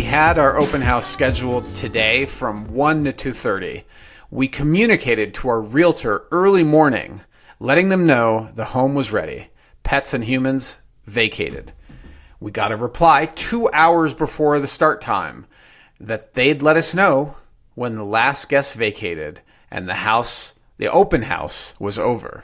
We had our open house scheduled today from 1 to 2:30. We communicated to our realtor early morning, letting them know the home was ready. Pets and humans vacated. We got a reply 2 hours before the start time that they'd let us know when the last guest vacated and the open house was over.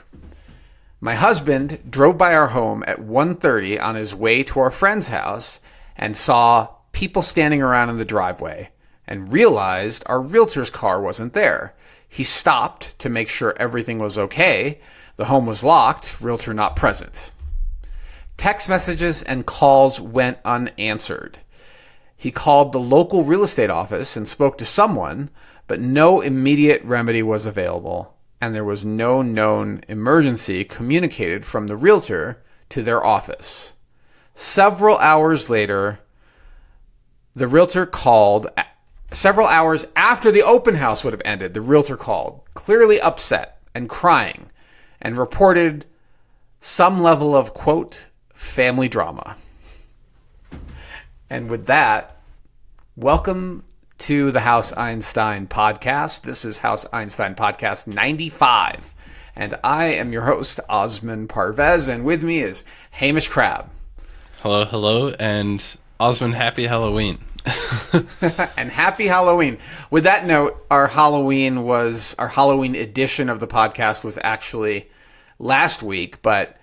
My husband drove by our home at 1:30 on his way to our friend's house and saw people standing around in the driveway and realized our realtor's car wasn't there. He stopped to make sure everything was okay. The home was locked, realtor not present. Text messages and calls went unanswered. He called the local real estate office and spoke to someone, but no immediate remedy was available, and there was no known emergency communicated from the realtor to their office. Several hours later, the realtor called. Several hours after the open house would have ended, the realtor called, clearly upset and crying, and reported some level of, quote, family drama. And with that, welcome to the House Einstein podcast. This is House Einstein podcast 95. And I am your host, Osman Parvez, and with me is Hamish Crabb. Hello, and Osman, happy Halloween. And happy Halloween. With that note, our Halloween edition of the podcast was actually last week, but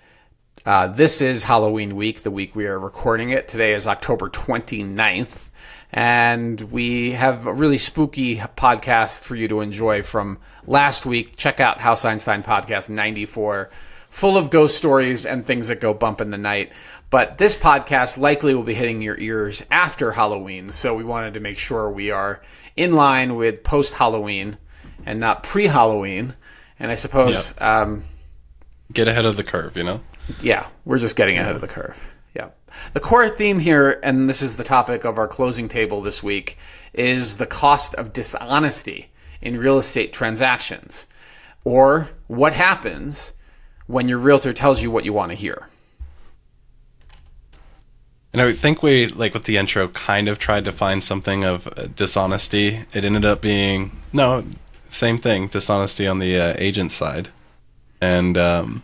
this is Halloween week, the week we are recording it. Today is October 29th, and we have a really spooky podcast for you to enjoy from last week. Check out House Einstein podcast 94, full of ghost stories and things that go bump in the night. But this podcast likely will be hitting your ears after Halloween, so we wanted to make sure we are in line with post-Halloween and not pre-Halloween. And I suppose... Yep. Get ahead of the curve, you know? Yeah, we're just getting ahead of the curve. Yeah. The core theme here, and this is the topic of our closing table this week, is the cost of dishonesty in real estate transactions, or what happens when your realtor tells you what you want to hear. And I think we, like with the intro, kind of tried to find something of dishonesty. It ended up being, same thing, dishonesty on the agent side. And, a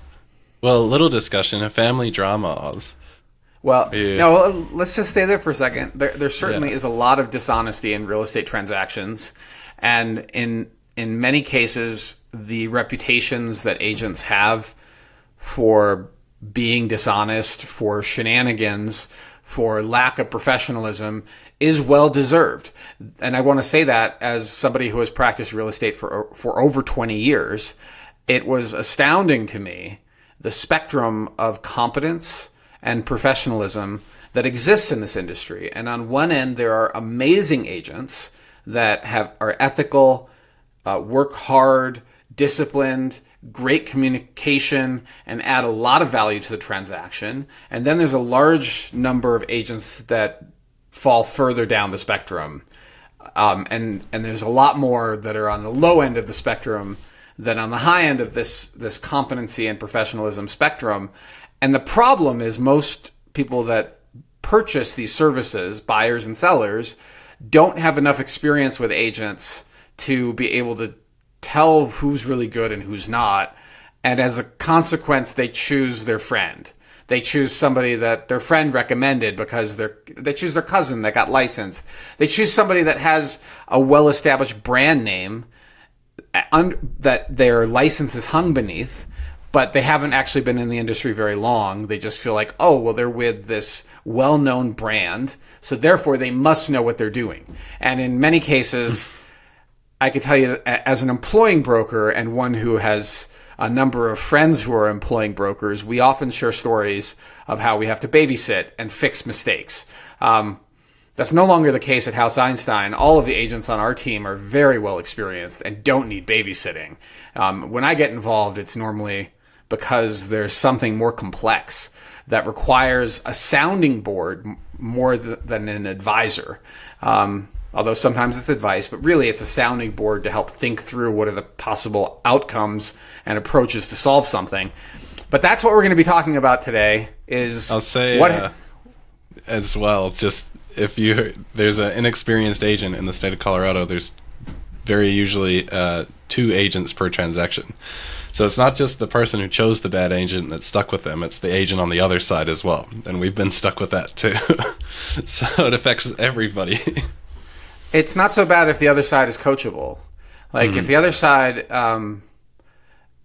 little discussion, a family drama, Oz. Well, no, let's just stay there for a second. There certainly is a lot of dishonesty in real estate transactions. And in many cases, the reputations that agents have for being dishonest, for shenanigans, for lack of professionalism is well deserved. And I want to say that as somebody who has practiced real estate for over 20 years, it was astounding to me the spectrum of competence and professionalism that exists in this industry. And on one end, there are amazing agents that are ethical, work hard, disciplined, great communication, and add a lot of value to the transaction. And then there's a large number of agents that fall further down the spectrum. And there's a lot more that are on the low end of the spectrum than on the high end of this competency and professionalism spectrum. And the problem is most people that purchase these services, buyers and sellers, don't have enough experience with agents to be able to tell who's really good and who's not. And as a consequence, they choose their friend. They choose somebody that their friend recommended because they choose their cousin that got licensed. They choose somebody that has a well-established brand name that their license is hung beneath, but they haven't actually been in the industry very long. They just feel like, oh, well, they're with this well-known brand, so therefore they must know what they're doing. And in many cases, I could tell you as an employing broker and one who has a number of friends who are employing brokers, we often share stories of how we have to babysit and fix mistakes. That's no longer the case at House Einstein. All of the agents on our team are very well experienced and don't need babysitting. When I get involved, it's normally because there's something more complex that requires a sounding board more than an advisor. Although sometimes it's advice, but really it's a sounding board to help think through what are the possible outcomes and approaches to solve something. But that's what we're going to be talking about today is... I'll say as well, just there's an inexperienced agent in the state of Colorado, there's very usually 2 agents per transaction. So it's not just the person who chose the bad agent that's stuck with them, it's the agent on the other side as well. And we've been stuck with that too. So it affects everybody. It's not so bad if the other side is coachable. Like if the other side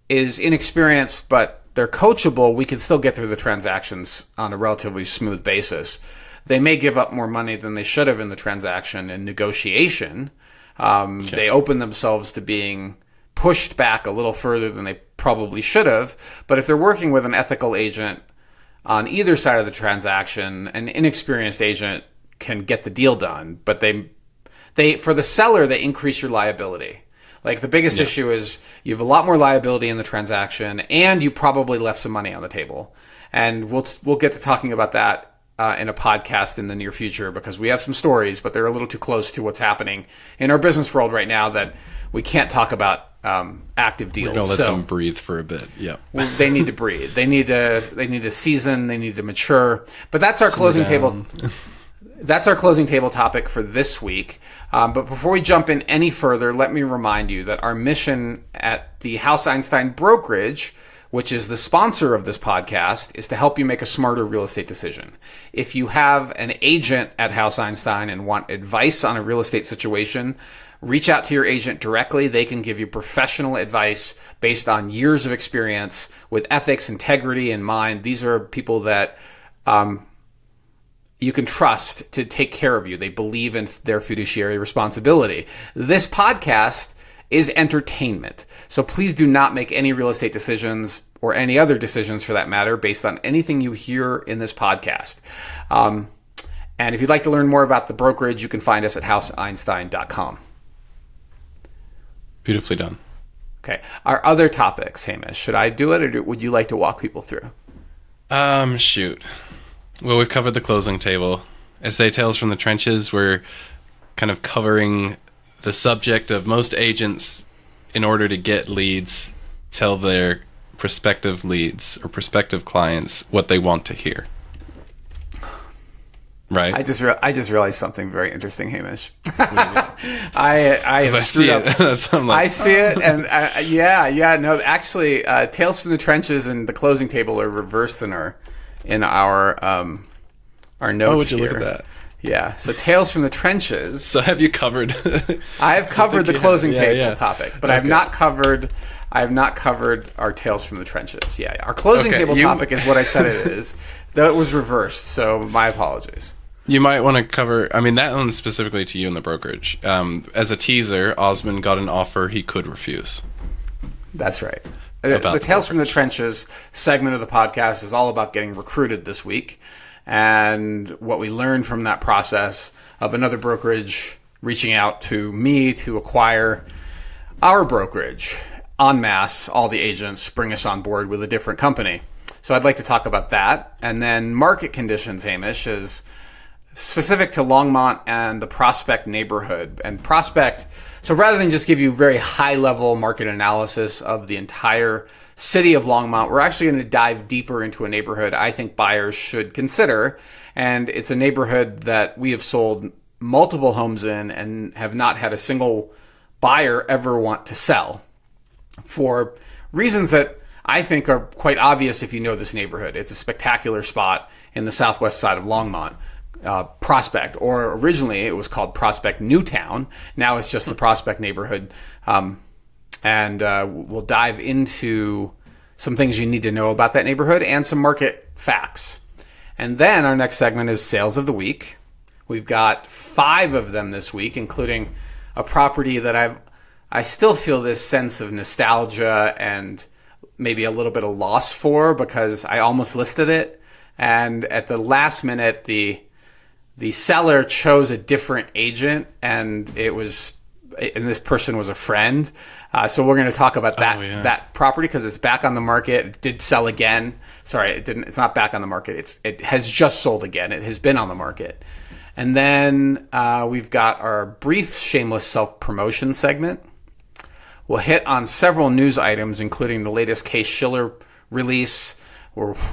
is inexperienced but they're coachable, we can still get through the transactions on a relatively smooth basis. They may give up more money than they should have in the transaction in negotiation. They open themselves to being pushed back a little further than they probably should have. But if they're working with an ethical agent on either side of the transaction, an inexperienced agent can get the deal done. But they for the seller, they increase your liability. Like the biggest issue is you have a lot more liability in the transaction, and you probably left some money on the table. And we'll get to talking about that in a podcast in the near future, because we have some stories, but they're a little too close to what's happening in our business world right now that we can't talk about active deals. We're gonna let them breathe for a bit. Yeah, well, they need to breathe. They need to season. They need to mature. But that's our closing table. That's our closing table topic for this week. But before we jump in any further, let me remind you that our mission at the House Einstein brokerage, which is the sponsor of this podcast, is to help you make a smarter real estate decision. If you have an agent at House Einstein and want advice on a real estate situation, reach out to your agent directly. They can give you professional advice based on years of experience with ethics, integrity in mind. These are people that you can trust to take care of you. They believe in their fiduciary responsibility. This podcast is entertainment. So please do not make any real estate decisions, or any other decisions for that matter, based on anything you hear in this podcast. And if you'd like to learn more about the brokerage, you can find us at houseeinstein.com. Beautifully done. Okay. Our other topics, Hamish, should I do it, or would you like to walk people through? Shoot. Well, we've covered the closing table. SA Tales from the Trenches, we're kind of covering the subject of most agents, in order to get leads, tell their prospective leads or prospective clients what they want to hear. Right? I just realized something very interesting, Hamish. I see it. That's what I'm like, I see it, and no, actually, Tales from the Trenches and the closing table are reversed in our notes. Oh, would you here. Look at that? Yeah. So Tales from the Trenches. So have you covered? I have covered the closing table topic, but okay. I have not covered our Tales from the Trenches. Yeah. Our closing table topic is what I said it is. Though it was reversed, so my apologies. You might want to cover, I mean, that one's specifically to you in the brokerage. As a teaser, Osmond got an offer he could refuse. That's right. The Tales from the Trenches segment of the podcast is all about getting recruited this week, and what we learned from that process of another brokerage reaching out to me to acquire our brokerage en masse. All the agents bring us on board with a different company. So I'd like to talk about that. And then market conditions, Hamish, is specific to Longmont and the Prospect neighborhood. And Prospect, so rather than just give you very high-level market analysis of the entire city of Longmont, we're actually going to dive deeper into a neighborhood I think buyers should consider. And it's a neighborhood that we have sold multiple homes in and have not had a single buyer ever want to sell, for reasons that I think are quite obvious if you know this neighborhood. It's a spectacular spot in the southwest side of Longmont. Prospect, or originally it was called Prospect Newtown. Now it's just the Prospect neighborhood. And we'll dive into some things you need to know about that neighborhood and some market facts. And then our next segment is Sales of the Week. We've got 5 of them this week, including a property that I still feel this sense of nostalgia and maybe a little bit of loss for, because I almost listed it. And at the last minute, the seller chose a different agent, and this person was a friend. So we're going to talk about that property, because it's back on the market. It did sell again. Sorry, it didn't. It's not back on the market. It has just sold again. It has been on the market. And then we've got our brief shameless self-promotion segment. We'll hit on several news items, including the latest Case-Shiller release.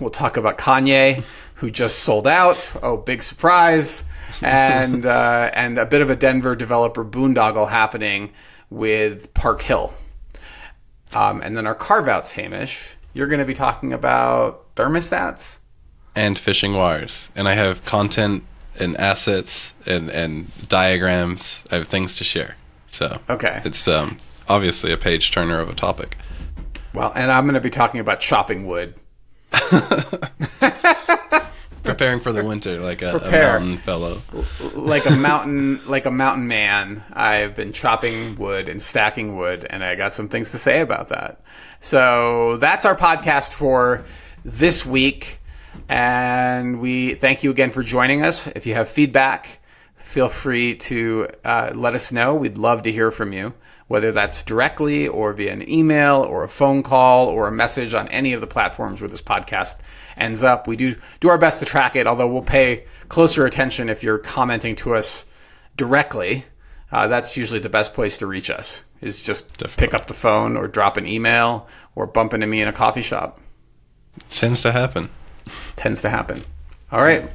We'll talk about Kanye, who just sold out. Oh, big surprise. And a bit of a Denver developer boondoggle happening with Park Hill. And then our carve-outs, Hamish, you're going to be talking about thermostats? And fishing wires. And I have content and assets and diagrams. I have things to share. So okay. It's obviously a page turner of a topic. Well, and I'm going to be talking about chopping wood. Preparing for the winter like a mountain fellow. Like a mountain man. I've been chopping wood and stacking wood, and I got some things to say about that. So that's our podcast for this week. And we thank you again for joining us. If you have feedback, feel free to let us know. We'd love to hear from you, whether that's directly or via an email or a phone call or a message on any of the platforms where this podcast ends up. We do our best to track it, although we'll pay closer attention if you're commenting to us directly. That's usually the best place to reach us, is just pick up the phone or drop an email or bump into me in a coffee shop. It tends to happen. All right.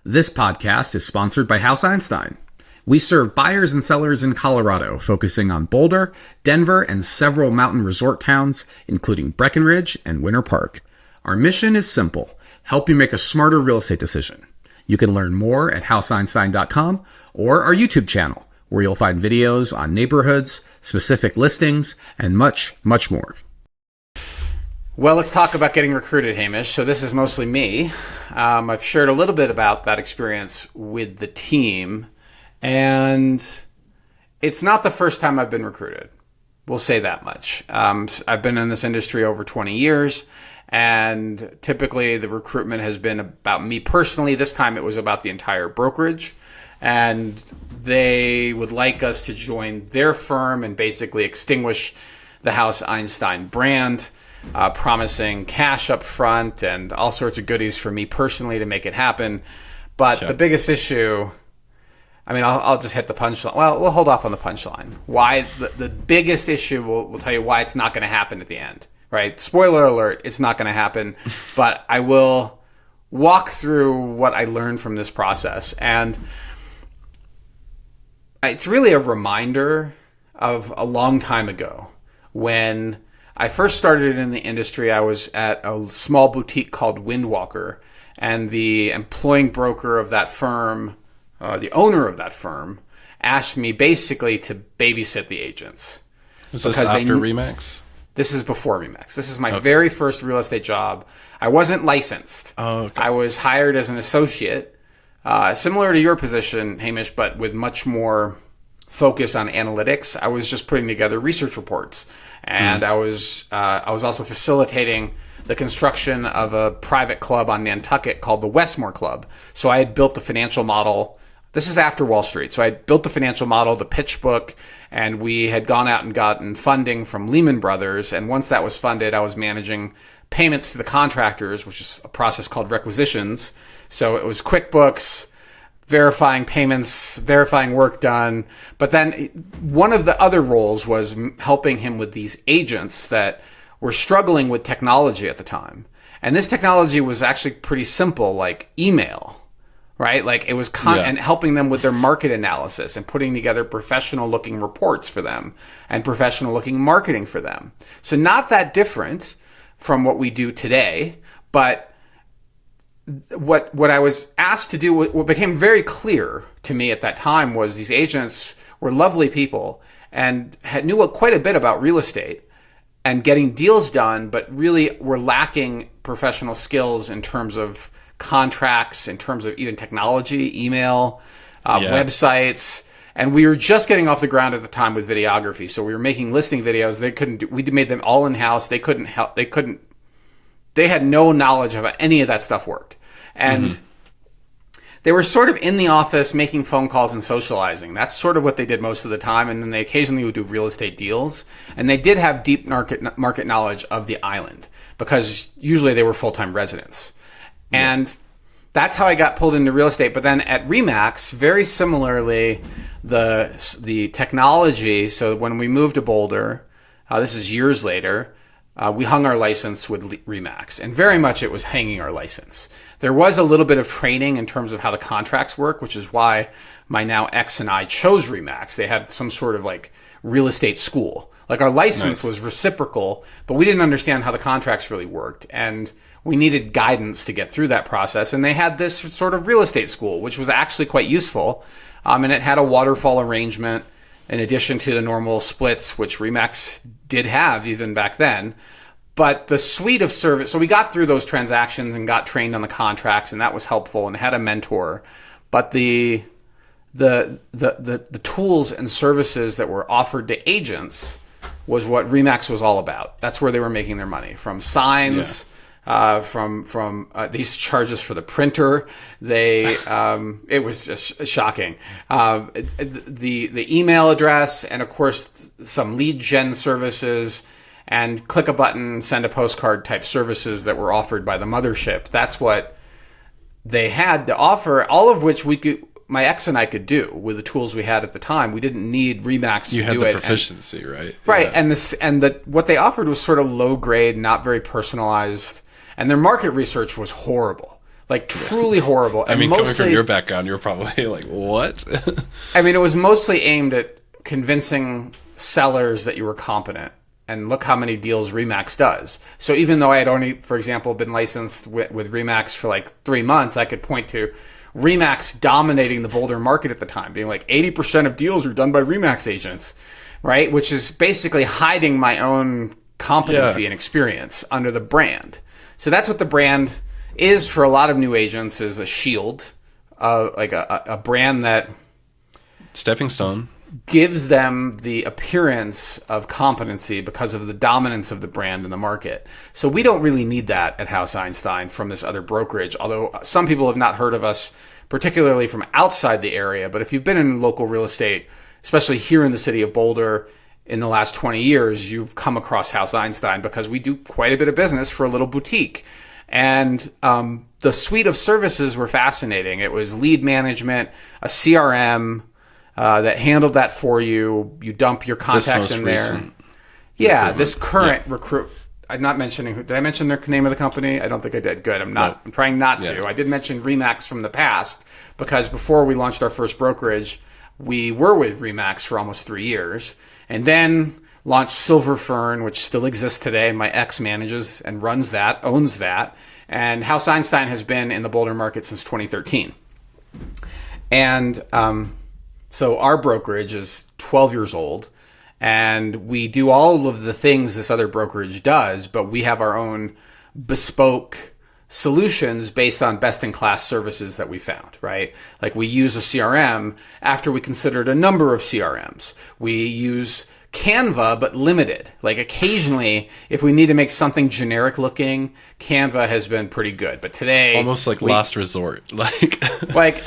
This podcast is sponsored by House Einstein. We serve buyers and sellers in Colorado, focusing on Boulder, Denver, and several mountain resort towns, including Breckenridge and Winter Park. Our mission is simple: help you make a smarter real estate decision. You can learn more at houseeinstein.com or our YouTube channel, where you'll find videos on neighborhoods, specific listings, and much, much more. Well, let's talk about getting recruited, Hamish. So this is mostly me. I've shared a little bit about that experience with the team, and it's not the first time I've been recruited. We'll say that much. I've been in this industry over 20 years, and typically the recruitment has been about me personally. This time it was about the entire brokerage, and they would like us to join their firm and basically extinguish the House Einstein brand, promising cash up front and all sorts of goodies for me personally to make it happen. But the biggest issue, I mean, I'll just hit the punchline. Well, we'll hold off on the punchline. Why the biggest issue, we'll tell you why it's not going to happen at the end, right? Spoiler alert, it's not going to happen. But I will walk through what I learned from this process. And it's really a reminder of a long time ago. When I first started in the industry, I was at a small boutique called Windwalker, and the employing broker of that firm, the owner of that firm, asked me basically to babysit the agents. Was this after Remax? This is before Remax. This is my very first real estate job. I wasn't licensed. Oh, okay. I was hired as an associate, similar to your position, Hamish, but with much more focus on analytics. I was just putting together research reports, and I was also facilitating the construction of a private club on Nantucket called the Westmore Club. So I had built the financial model. This is after Wall Street. So I built the financial model, the pitch book, and we had gone out and gotten funding from Lehman Brothers. And once that was funded, I was managing payments to the contractors, which is a process called requisitions. So it was QuickBooks, verifying payments, verifying work done. But then one of the other roles was helping him with these agents that were struggling with technology at the time. And this technology was actually pretty simple, like email, right? Like it was and helping them with their market analysis and putting together professional looking reports for them and professional looking marketing for them. So not that different from what we do today, but what I was asked to do, what became very clear to me at that time, was these agents were lovely people and knew quite a bit about real estate and getting deals done, but really were lacking professional skills in terms of contracts, in terms of even technology, email, websites. And we were just getting off the ground at the time with videography. So we were making listing videos. We made them all in-house. They had no knowledge of how any of that stuff worked. And they were sort of in the office making phone calls and socializing. That's sort of what they did most of the time. And then they occasionally would do real estate deals. And they did have deep market knowledge of the island, because usually they were full-time residents. Yeah. And that's how I got pulled into real estate. But then at Remax, very similarly, the technology, so when we moved to Boulder, this is years later, we hung our license with Remax, and very much it was hanging our license. There was a little bit of training in terms of how the contracts work, which is why my now ex and I chose Remax. They had some sort of like real estate school. Like our license was reciprocal, but we didn't understand how the contracts really worked. And we needed guidance to get through that process. And they had this sort of real estate school, which was actually quite useful. And it had a waterfall arrangement in addition to the normal splits, which Remax did have even back then. But the suite of service, so we got through those transactions and got trained on the contracts, and that was helpful, and had a mentor. But the tools and services that were offered to agents was what Remax was all about. That's where they were making their money, from signs. From these charges for the printer. It was just shocking. The email address, and of course some lead gen services and click a button, send a postcard type services that were offered by the mothership. That's what they had to offer, all of which my ex and I could do with the tools we had at the time. We didn't need Remax to do it. You had the proficiency, right? Right, yeah. What they offered was sort of low grade, not very personalized. And their market research was horrible, like truly horrible. I mean, coming from your background, you're probably like, what? I mean, it was mostly aimed at convincing sellers that you were competent. And look how many deals Remax does. So even though I had only, for example, been licensed with Remax for like 3 months, I could point to Remax dominating the Boulder market at the time, being like 80% of deals are done by Remax agents, right? Which is basically hiding my own competency and experience under the brand. So that's what the brand is for a lot of new agents, is a shield, like a brand that stepping stone gives them the appearance of competency because of the dominance of the brand in the market. So we don't really need that at House Einstein from this other brokerage, although some people have not heard of us, particularly from outside the area. But if you've been in local real estate, especially here in the city of Boulder, in the last 20 years, you've come across House Einstein because we do quite a bit of business for a little boutique. And the suite of services were fascinating. It was lead management, a CRM that handled that for you. You dump your contacts in there. Yeah, this current recruit. I'm not mentioning. Did I mention their name of the company? I don't think I did. Good. I'm not. I'm trying not to. Yeah. I did mention Remax from the past because before we launched our first brokerage, we were with Remax for almost 3 years. And then launched Silver Fern, which still exists today. My ex manages and runs that, owns that. And House Einstein has been in the Boulder market since 2013. And so our brokerage is 12 years old. And we do all of the things this other brokerage does, but we have our own bespoke solutions based on best-in-class services that we found, right? Like we use a CRM after we considered a number of CRMs. We use Canva, but limited. Like occasionally, if we need to make something generic looking, Canva has been pretty good. But today... almost like last resort. Like,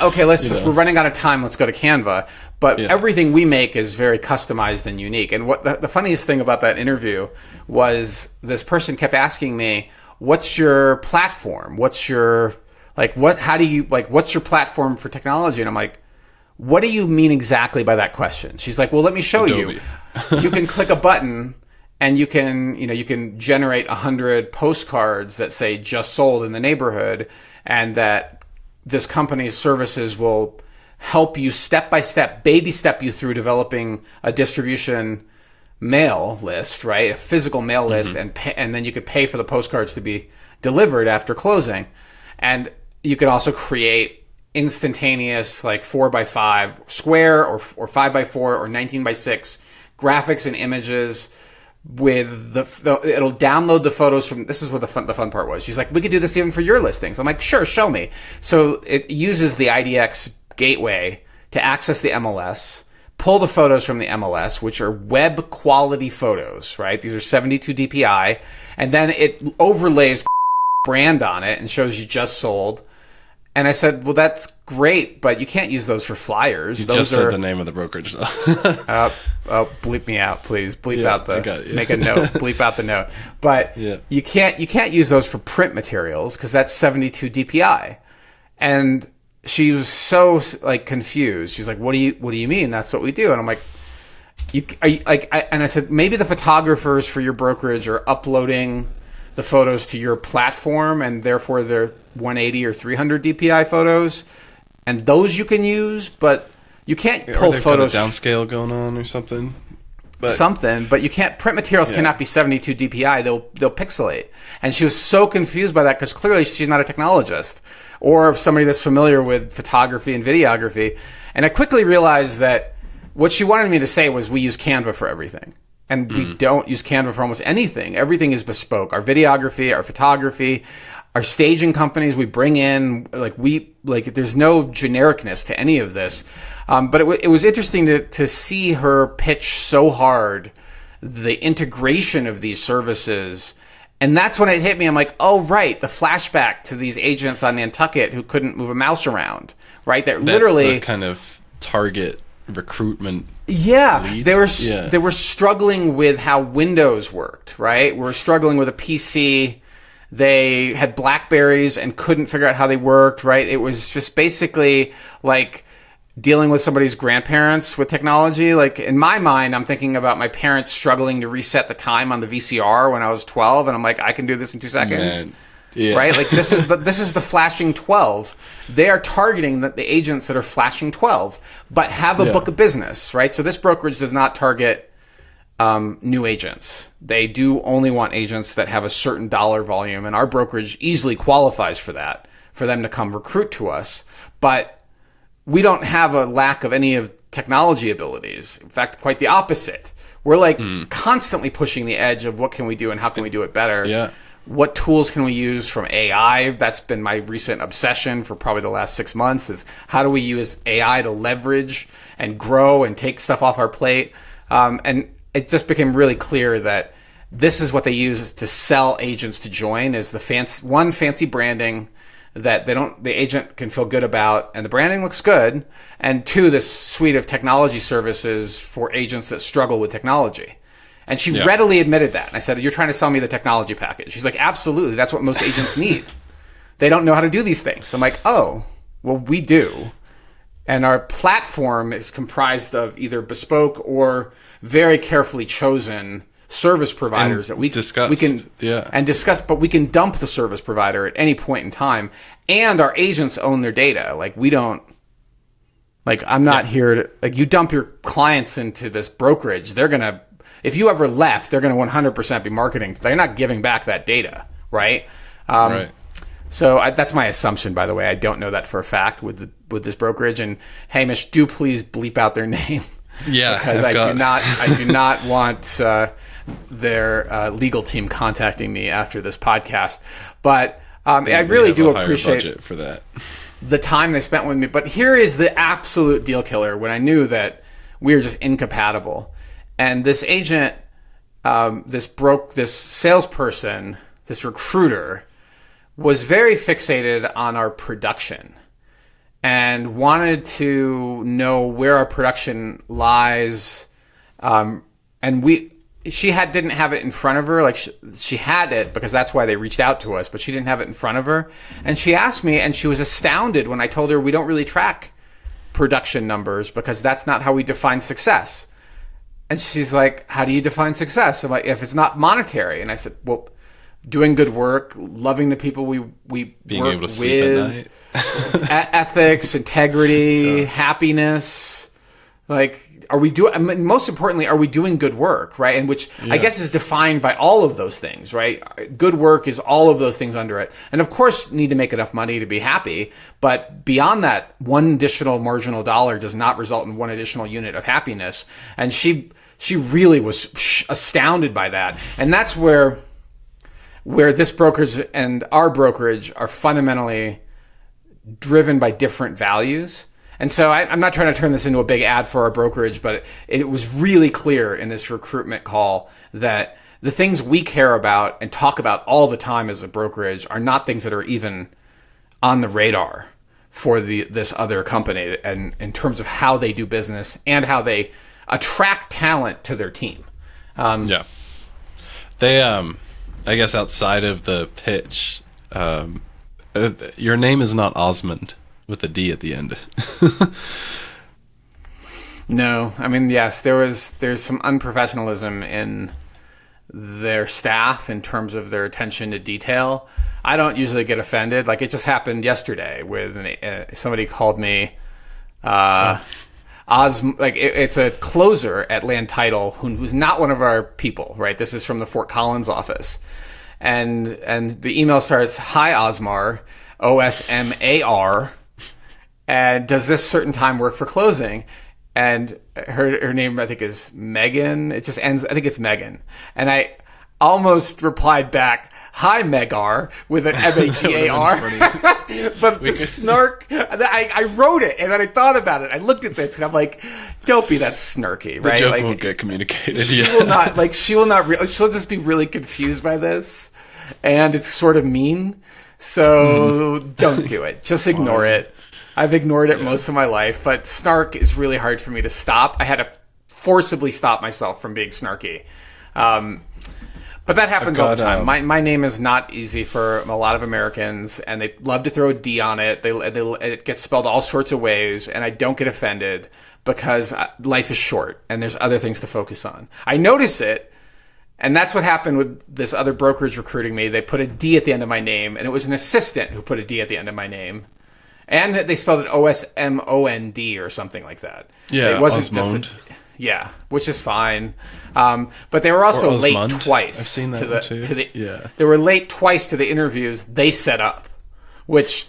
okay, we're running out of time, let's go to Canva. But everything we make is very customized and unique. And what the funniest thing about that interview was this person kept asking me, what's your platform? What's your platform for technology? And I'm like, what do you mean exactly by that question? She's like, well, let me show you. You can click a button and you can generate 100 postcards that say just sold in the neighborhood, and that this company's services will help you step by step, baby step you through developing a distribution mail list, right? A physical mail list, and then you could pay for the postcards to be delivered after closing. And you can also create instantaneous, like 4x5 square or 5x4 or 19x6 graphics and images with it'll download the photos from. This is what the fun part was. She's like, we could do this even for your listings. I'm like, sure, show me. So it uses the IDX gateway to access the MLS, pull the photos from the MLS, which are web quality photos, right? These are 72 DPI, and then it overlays brand on it and shows you just sold. And I said, well, that's great, but you can't use those for flyers. You those just said the name of the brokerage, though. Bleep me out, please. Bleep out the make a note. Bleep out the note. But you can't use those for print materials because that's 72 DPI. And she was so like confused. She's like, what do you mean? That's what we do. And I'm like, and I said, maybe the photographers for your brokerage are uploading the photos to your platform, and therefore they're 180 or 300 DPI photos, and those you can use, but you can't pull photos. Got a downscale going on or something. But you can't. Print materials cannot be 72 DPI. They'll pixelate. And she was so confused by that because clearly she's not a technologist or somebody that's familiar with photography and videography. And I quickly realized that what she wanted me to say was we use Canva for everything. And we don't use Canva for almost anything. Everything is bespoke. Our videography, our photography, our staging companies we bring in, there's no genericness to any of this. But it was interesting to see her pitch so hard the integration of these services. And that's when it hit me. I'm like, oh, right, the flashback to these agents on Nantucket who couldn't move a mouse around, right? That's literally the kind of target recruitment. Yeah, lead. They were struggling with how Windows worked, right? We were struggling with a PC. They had Blackberries and couldn't figure out how they worked, right? It was just basically like dealing with somebody's grandparents with technology. Like in my mind, I'm thinking about my parents struggling to reset the time on the VCR when I was 12, and I'm like, I can do this in 2 seconds. Man. Yeah. Right? Like this is the flashing 12. They are targeting the agents that are flashing 12, but have a book of business, right? So this brokerage does not target new agents. They do only want agents that have a certain dollar volume, and our brokerage easily qualifies for that, for them to come recruit to us. But we don't have a lack of any of technology abilities. In fact, quite the opposite. We're like constantly pushing the edge of what can we do and how can we do it better. Yeah. What tools can we use from AI? That's been my recent obsession for probably the last 6 months, is how do we use AI to leverage and grow and take stuff off our plate? And it just became really clear that this is what they use to sell agents to join, is the fancy branding that the agent can feel good about, and the branding looks good, and 2, this suite of technology services for agents that struggle with technology. And she readily admitted that. And I said, you're trying to sell me the technology package. She's like, absolutely. That's what most agents need. They don't know how to do these things. I'm like, oh, well, we do. And our platform is comprised of either bespoke or very carefully chosen service providers that we can discuss, but we can dump the service provider at any point in time. And our agents own their data. Like we don't, like I'm not here to, like you dump your clients into this brokerage, they're going to, if you ever left, they're going to 100% be marketing. They're not giving back that data, right? Right. So that's my assumption, by the way. I don't know that for a fact with this brokerage. And Hamish, do please bleep out their name. Yeah, because I do not want their legal team contacting me after this podcast. But I really do appreciate budget for that. The time they spent with me. But here is the absolute deal killer when I knew that we were just incompatible. And this agent, this salesperson, this recruiter, was very fixated on our production and wanted to know where our production lies. And she didn't have it in front of her. Like she had it because that's why they reached out to us, but she didn't have it in front of her. And she asked me, and she was astounded when I told her we don't really track production numbers because that's not how we define success. And she's like, how do you define success? I'm like, if it's not monetary. And I said, well, doing good work, loving the people we being work able to sleep at night. Ethics, integrity, happiness. Like, are we doing, I mean, most importantly, are we doing good work, right? And which I guess is defined by all of those things, right? Good work is all of those things under it. And of course, need to make enough money to be happy. But beyond that, one additional marginal dollar does not result in one additional unit of happiness. And she really was astounded by that. And that's where this brokerage and our brokerage are fundamentally driven by different values. And so I'm not trying to turn this into a big ad for our brokerage, but it was really clear in this recruitment call that the things we care about and talk about all the time as a brokerage are not things that are even on the radar for this other company, and in terms of how they do business and how they attract talent to their team. They I guess outside of the pitch, your name is not Osmond with a D at the end. No, I mean, yes, there's some unprofessionalism in their staff in terms of their attention to detail. I don't usually get offended. Like, it just happened yesterday with somebody called me, it's a closer at Land Title who's not one of our people, right? This is from the Fort Collins office. And the email starts, "Hi, Osmar, OSMAR, and does this certain time work for closing?" And her name, I think, is Megan. It just ends, I think it's Megan. And I almost replied back, "Hi, Megar," with an M-A-G-A-R. But the snark, I wrote it, and then I thought about it. I looked at this, and I'm like, don't be that snarky, right? The joke like, won't get communicated. She'll just be really confused by this, and it's sort of mean. So don't do it. Just ignore it. I've ignored it most of my life, but snark is really hard for me to stop. I had to forcibly stop myself from being snarky. But that happens all the time. My name is not easy for a lot of Americans, and they love to throw a D on it. It gets spelled all sorts of ways, and I don't get offended because life is short, and there's other things to focus on. I notice it, and that's what happened with this other brokerage recruiting me. They put a D at the end of my name, and it was an assistant who put a D at the end of my name. And they spelled it OSMOND or something like that. Yeah, it wasn't Osmond. just which is fine. But they were also late twice. I've seen that one too. They were late twice to the interviews they set up, which,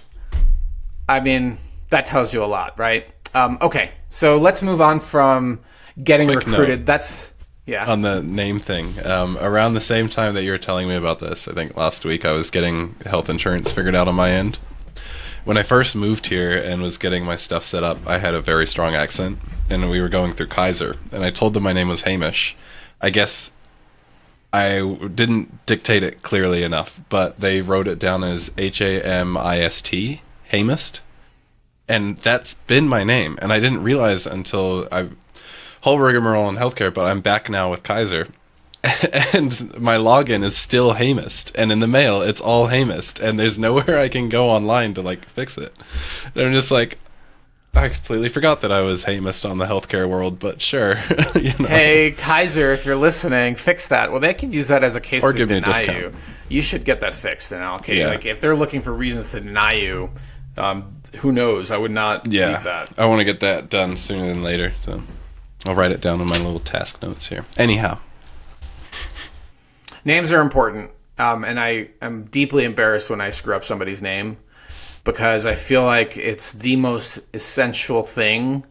I mean, that tells you a lot, right? Okay, so let's move on from getting recruited. That's on the name thing. Around the same time that you were telling me about this, I think last week, I was getting health insurance figured out on my end. When I first moved here and was getting my stuff set up, I had a very strong accent, and we were going through Kaiser, and I told them my name was Hamish. I guess I didn't dictate it clearly enough, but they wrote it down as Hamist, Hamist, and that's been my name, and I didn't realize until whole rigmarole in healthcare, but I'm back now with Kaiser. And my login is still Hamist, and in the mail it's all Hamist, and there's nowhere I can go online to like fix it. And I'm just like, I completely forgot that I was Hamist on the healthcare world, but sure. Hey, Kaiser, if you're listening, fix that. Well, they could use that as a case to deny you. You should get that fixed now, okay? Yeah. Like, if they're looking for reasons to deny you, who knows? I would not leave that. I want to get that done sooner than later, so I'll write it down in my little task notes here. Anyhow. Names are important, and I am deeply embarrassed when I screw up somebody's name because I feel like it's the most essential thing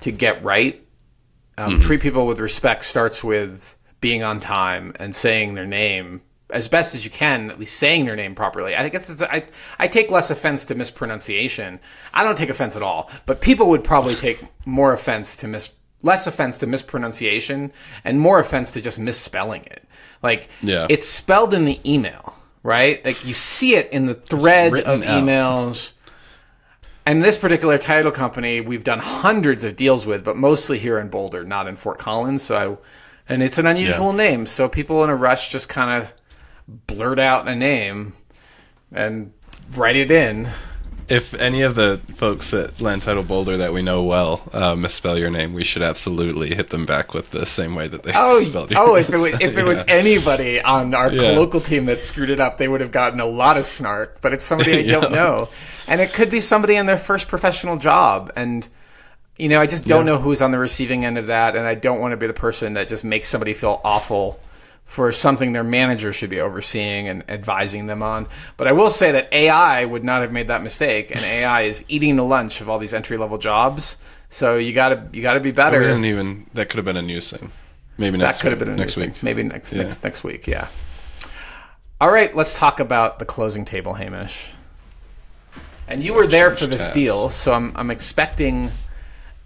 to get right. Treat people with respect starts with being on time and saying their name as best as you can, at least saying their name properly. I guess I take less offense to mispronunciation. I don't take offense at all, but people would probably take more offense to less offense to mispronunciation and more offense to just misspelling it. Like, it's spelled in the email, right? Like, you see it in the thread of emails. And this particular title company, we've done hundreds of deals with, but mostly here in Boulder, not in Fort Collins. And it's an unusual name, so people in a rush just kind of blurt out a name and write it in. If any of the folks at Land Title Boulder that we know well misspell your name, we should absolutely hit them back with the same way that they spelled your name. If it was anybody on our local team that screwed it up, they would have gotten a lot of snark. But it's somebody I don't know. And it could be somebody in their first professional job. And, I just don't know who's on the receiving end of that. And I don't want to be the person that just makes somebody feel awful for something their manager should be overseeing and advising them on. But I will say that AI would not have made that mistake, and AI is eating the lunch of all these entry-level jobs. So you gotta be better. That could have been a news thing. Maybe next week. That could have been a news week. Thing. Maybe next week, yeah. All right, let's talk about the closing table, Hamish. And you were there for this deal, so I'm expecting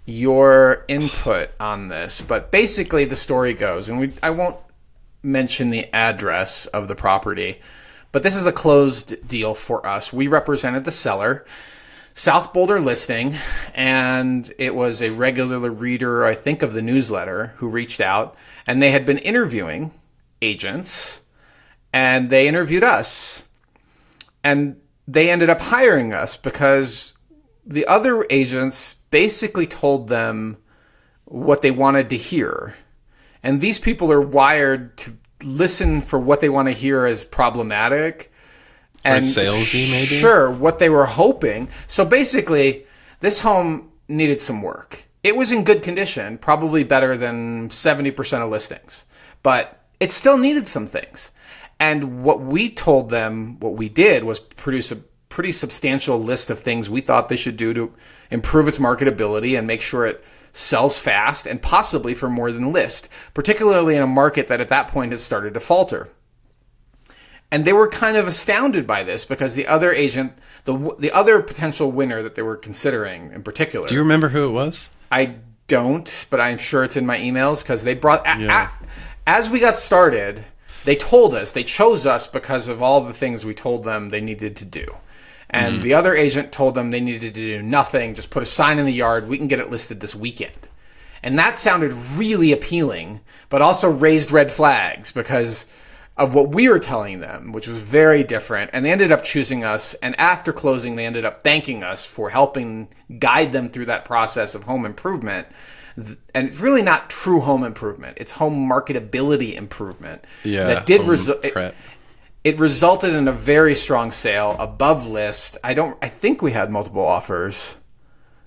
your input on this. But basically the story goes, and I won't mention the address of the property, but this is a closed deal for us. We represented the seller, South Boulder listing, and it was a regular reader, I think, of the newsletter who reached out, and they had been interviewing agents, and they interviewed us, and they ended up hiring us because the other agents basically told them, what they wanted to hear. And these people are wired to listen for what they want to hear as problematic. And salesy, maybe? Sure, what they were hoping. So basically, this home needed some work. It was in good condition, probably better than 70% of listings. But it still needed some things. And what we told them, what we did was produce a pretty substantial list of things we thought they should do to improve its marketability and make sure it sells fast and possibly for more than list, particularly in a market that at that point had started to falter. And they were kind of astounded by this because the other agent, the other potential winner that they were considering in particular. Do you remember who it was? I don't, but I'm sure it's in my emails because they brought, as we got started, they told us, they chose us because of all the things we told them they needed to do. And the other agent told them they needed to do nothing, just put a sign in the yard, we can get it listed this weekend. And that sounded really appealing, but also raised red flags because of what we were telling them, which was very different. And they ended up choosing us. And after closing, they ended up thanking us for helping guide them through that process of home improvement. And it's really not true home improvement. It's home marketability improvement. Yeah, that did it resulted in a very strong sale above list. I think we had multiple offers.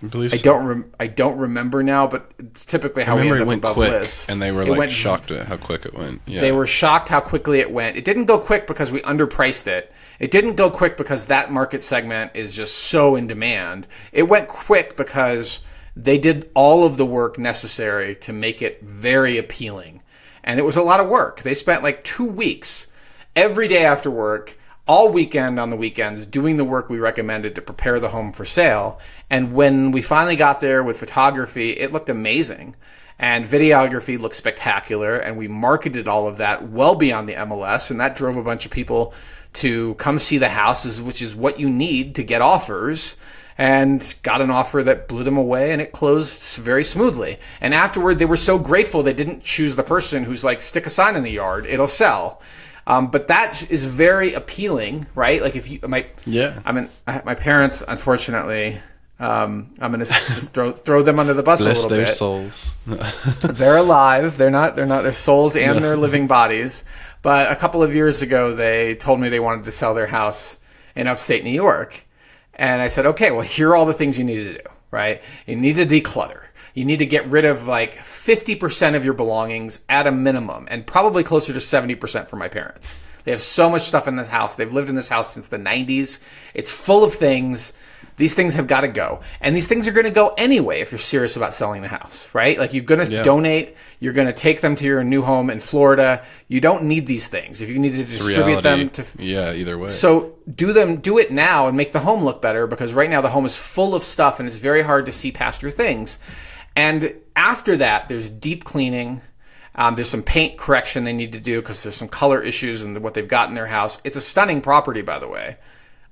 I believe so. I don't remember now, but it's typically how we end up above list. And they were shocked at how quick it went. Yeah. They were shocked how quickly it went. It didn't go quick because we underpriced it. It didn't go quick because that market segment is just so in demand. It went quick because they did all of the work necessary to make it very appealing. And it was a lot of work. They spent like 2 weeks every day after work, all weekend on the weekends, doing the work we recommended to prepare the home for sale. And when we finally got there with photography, it looked amazing. And videography looked spectacular. And we marketed all of that well beyond the MLS. And that drove a bunch of people to come see the houses, which is what you need to get offers. And got an offer that blew them away, and it closed very smoothly. And afterward, they were so grateful they didn't choose the person who's like, stick a sign in the yard, it'll sell. But that is very appealing, right? Like if you, my parents, unfortunately, I'm going to just throw them under the bus a little bit. Bless their souls. They're alive. They're not their souls and their living bodies. But a couple of years ago, they told me they wanted to sell their house in upstate New York. And I said, okay, well, here are all the things you need to do, right? You need to declutter. You need to get rid of like 50% of your belongings at a minimum, and probably closer to 70% for my parents. They have so much stuff in this house. They've lived in this house since the 90s. It's full of things. These things have got to go. And these things are going to go anyway if you're serious about selling the house, right? Like you're going to donate. You're going to take them to your new home in Florida. You don't need these things. If you need to distribute them to... Yeah, either way. So do it now and make the home look better, because right now the home is full of stuff and it's very hard to see past your things. And after that, there's deep cleaning. There's some paint correction they need to do because there's some color issues in what they've got in their house. It's a stunning property, by the way,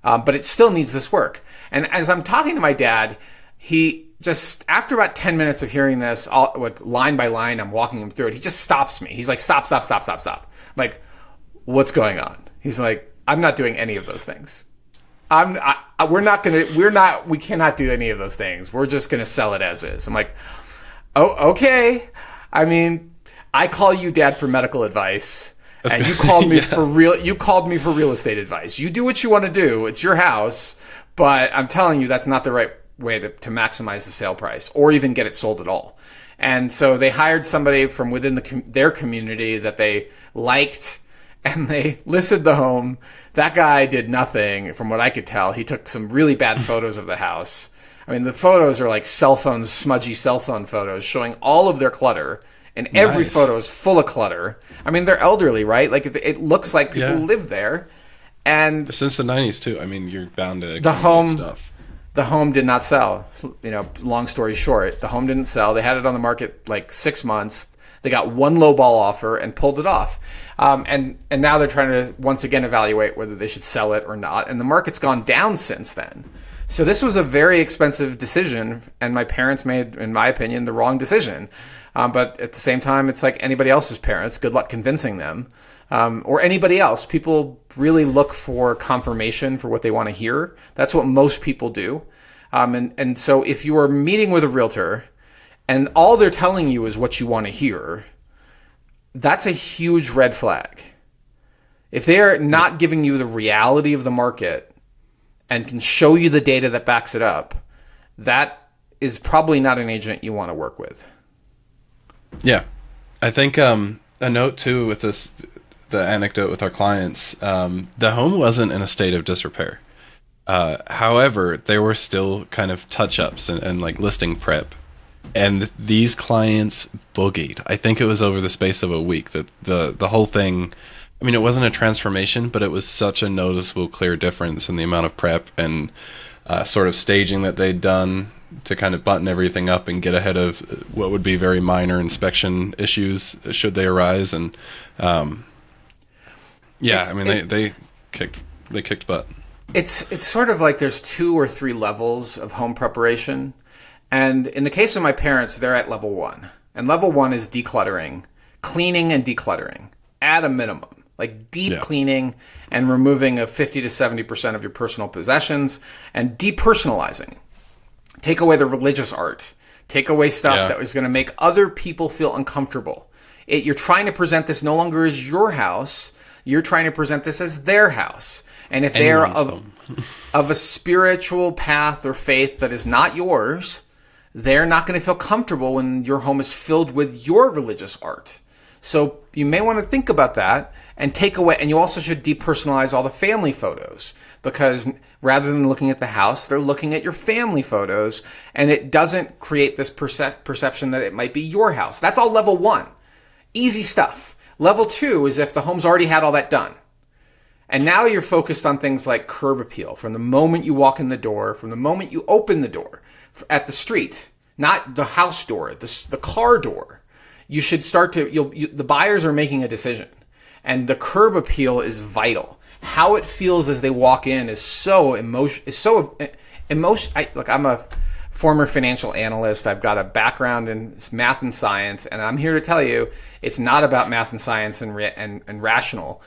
but it still needs this work. And as I'm talking to my dad, he just, after about 10 minutes of hearing this, like line by line, I'm walking him through it. He just stops me. He's like, stop. I'm like, what's going on? He's like, I'm not doing any of those things. We cannot do any of those things. We're just going to sell it as is. I'm like, oh, okay. I mean, I call you dad for medical advice, and you called me for real estate advice. You do what you want to do. It's your house, but I'm telling you, that's not the right way to maximize the sale price or even get it sold at all. And so they hired somebody from within their community that they liked, and they listed the home. That guy did nothing, from what I could tell. He took some really bad photos of the house. I mean, the photos are like smudgy cell phone photos showing all of their clutter. And every photo is full of clutter. I mean, they're elderly, right? Like, it looks like people live there. And since the 90s, too. I mean, you're bound to stuff. The home did not sell. Long story short, the home didn't sell. They had it on the market like 6 months. They got one low ball offer and pulled it off. And now they're trying to once again evaluate whether they should sell it or not. And the market's gone down since then. So this was a very expensive decision, and my parents made, in my opinion, the wrong decision. But at the same time, it's like anybody else's parents. Good luck convincing them. Or anybody else. People really look for confirmation for what they want to hear. That's what most people do. And so if you are meeting with a realtor and all they're telling you is what you want to hear, that's a huge red flag. If they're not giving you the reality of the market and can show you the data that backs it up, that is probably not an agent you want to work with. Yeah. I think a note too with this, the anecdote with our clients, the home wasn't in a state of disrepair. However, there were still kind of touch-ups and like listing prep. And these clients boogied. I think it was over the space of a week that the whole thing, I mean, it wasn't a transformation, but it was such a noticeable, clear difference in the amount of prep and sort of staging that they'd done to kind of button everything up and get ahead of what would be very minor inspection issues should they arise. And they kicked butt. It's sort of like there's 2 or 3 levels of home preparation. And in the case of my parents, they're at level 1. And level 1 is decluttering, cleaning and decluttering at a minimum. Like deep cleaning and removing of 50 to 70% of your personal possessions, and depersonalizing. Take away the religious art. Take away stuff that is going to make other people feel uncomfortable. You're trying to present this no longer as your house. You're trying to present this as their house. And if they're of a spiritual path or faith that is not yours, they're not going to feel comfortable when your home is filled with your religious art. So you may want to think about that and take away, and you also should depersonalize all the family photos, because rather than looking at the house, they're looking at your family photos, and it doesn't create this perception that it might be your house. That's all level 1. Easy stuff. Level 2 is if the home's already had all that done. And now you're focused on things like curb appeal from the moment you walk in the door, from the moment you open the door at the street, not the house door, the car door. You should start to, the buyers are making a decision, and the curb appeal is vital. How it feels as they walk in is so emotional. Look, I'm a former financial analyst. I've got a background in math and science, and I'm here to tell you it's not about math and science and rational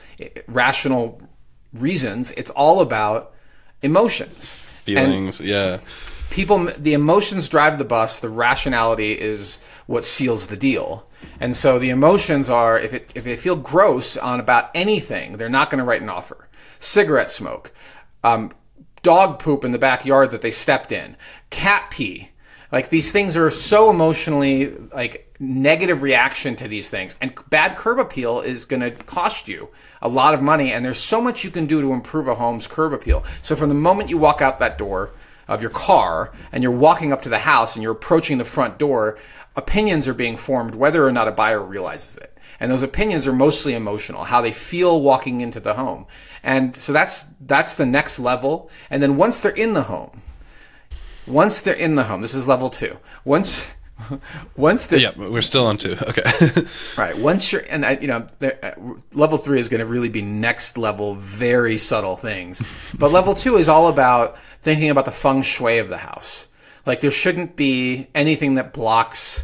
reasons. It's all about emotions, feelings. People, the emotions drive the bus. The rationality is what seals the deal. And so the emotions are, if they feel gross on about anything, they're not going to write an offer. Cigarette smoke, dog poop in the backyard that they stepped in, cat pee. Like, these things are so emotionally, like, negative reaction to these things. And bad curb appeal is going to cost you a lot of money. And there's so much you can do to improve a home's curb appeal. So from the moment you walk out that door of your car and you're walking up to the house and you're approaching the front door, opinions are being formed whether or not a buyer realizes it. And those opinions are mostly emotional, how they feel walking into the home. And so that's the next level. And then once they're in the home, this is level 2. Once we're still on 2. Okay. Right. Once you're, and level 3 is going to really be next level, very subtle things. But level 2 is all about thinking about the feng shui of the house. Like, there shouldn't be anything that blocks